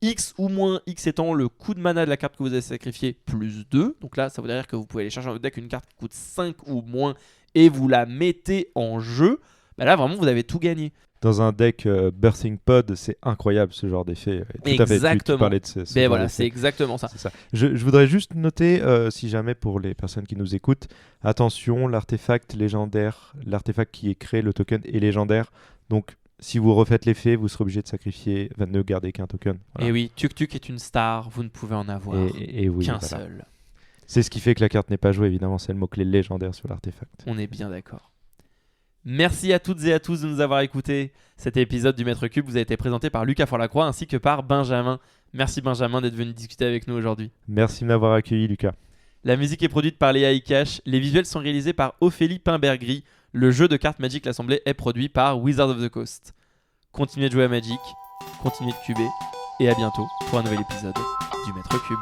X ou moins X étant le coût de mana de la carte que vous avez sacrifiée plus 2. Donc là, ça veut dire que vous pouvez aller chercher dans votre deck une carte qui coûte 5 ou moins et vous la mettez en jeu. Bah là, vraiment, vous avez tout gagné. Dans un deck Birthing Pod, c'est incroyable ce genre d'effet. Tout Exactement. à fait, tu parlais de ce Mais genre voilà, d'effet. c'est exactement ça. C'est ça. Je voudrais juste noter, si jamais pour les personnes qui nous écoutent, attention, l'artefact légendaire, l'artefact qui est créé, le token est légendaire. Donc, si vous refaites l'effet, vous serez obligé de sacrifier, ne garder qu'un token. Voilà. Et oui, Tuk est une star, vous ne pouvez en avoir Et oui, qu'un voilà. seul. C'est ce qui fait que la carte n'est pas jouée, évidemment, c'est le mot-clé légendaire sur l'artefact. On est bien d'accord. Merci à toutes et à tous de nous avoir écoutés. Cet épisode du Maître Cube vous a été présenté par Lucas Forlacroix ainsi que par Benjamin. Merci Benjamin d'être venu discuter avec nous aujourd'hui. Merci de m'avoir accueilli, Lucas. La musique est produite par Léa Ikash, les visuels sont réalisés par Ophélie Pimbergris, le jeu de cartes Magic l'Assemblée est produit par Wizard of the Coast. Continuez de jouer à Magic, continuez de cuber, et à bientôt pour un nouvel épisode du Maître Cube.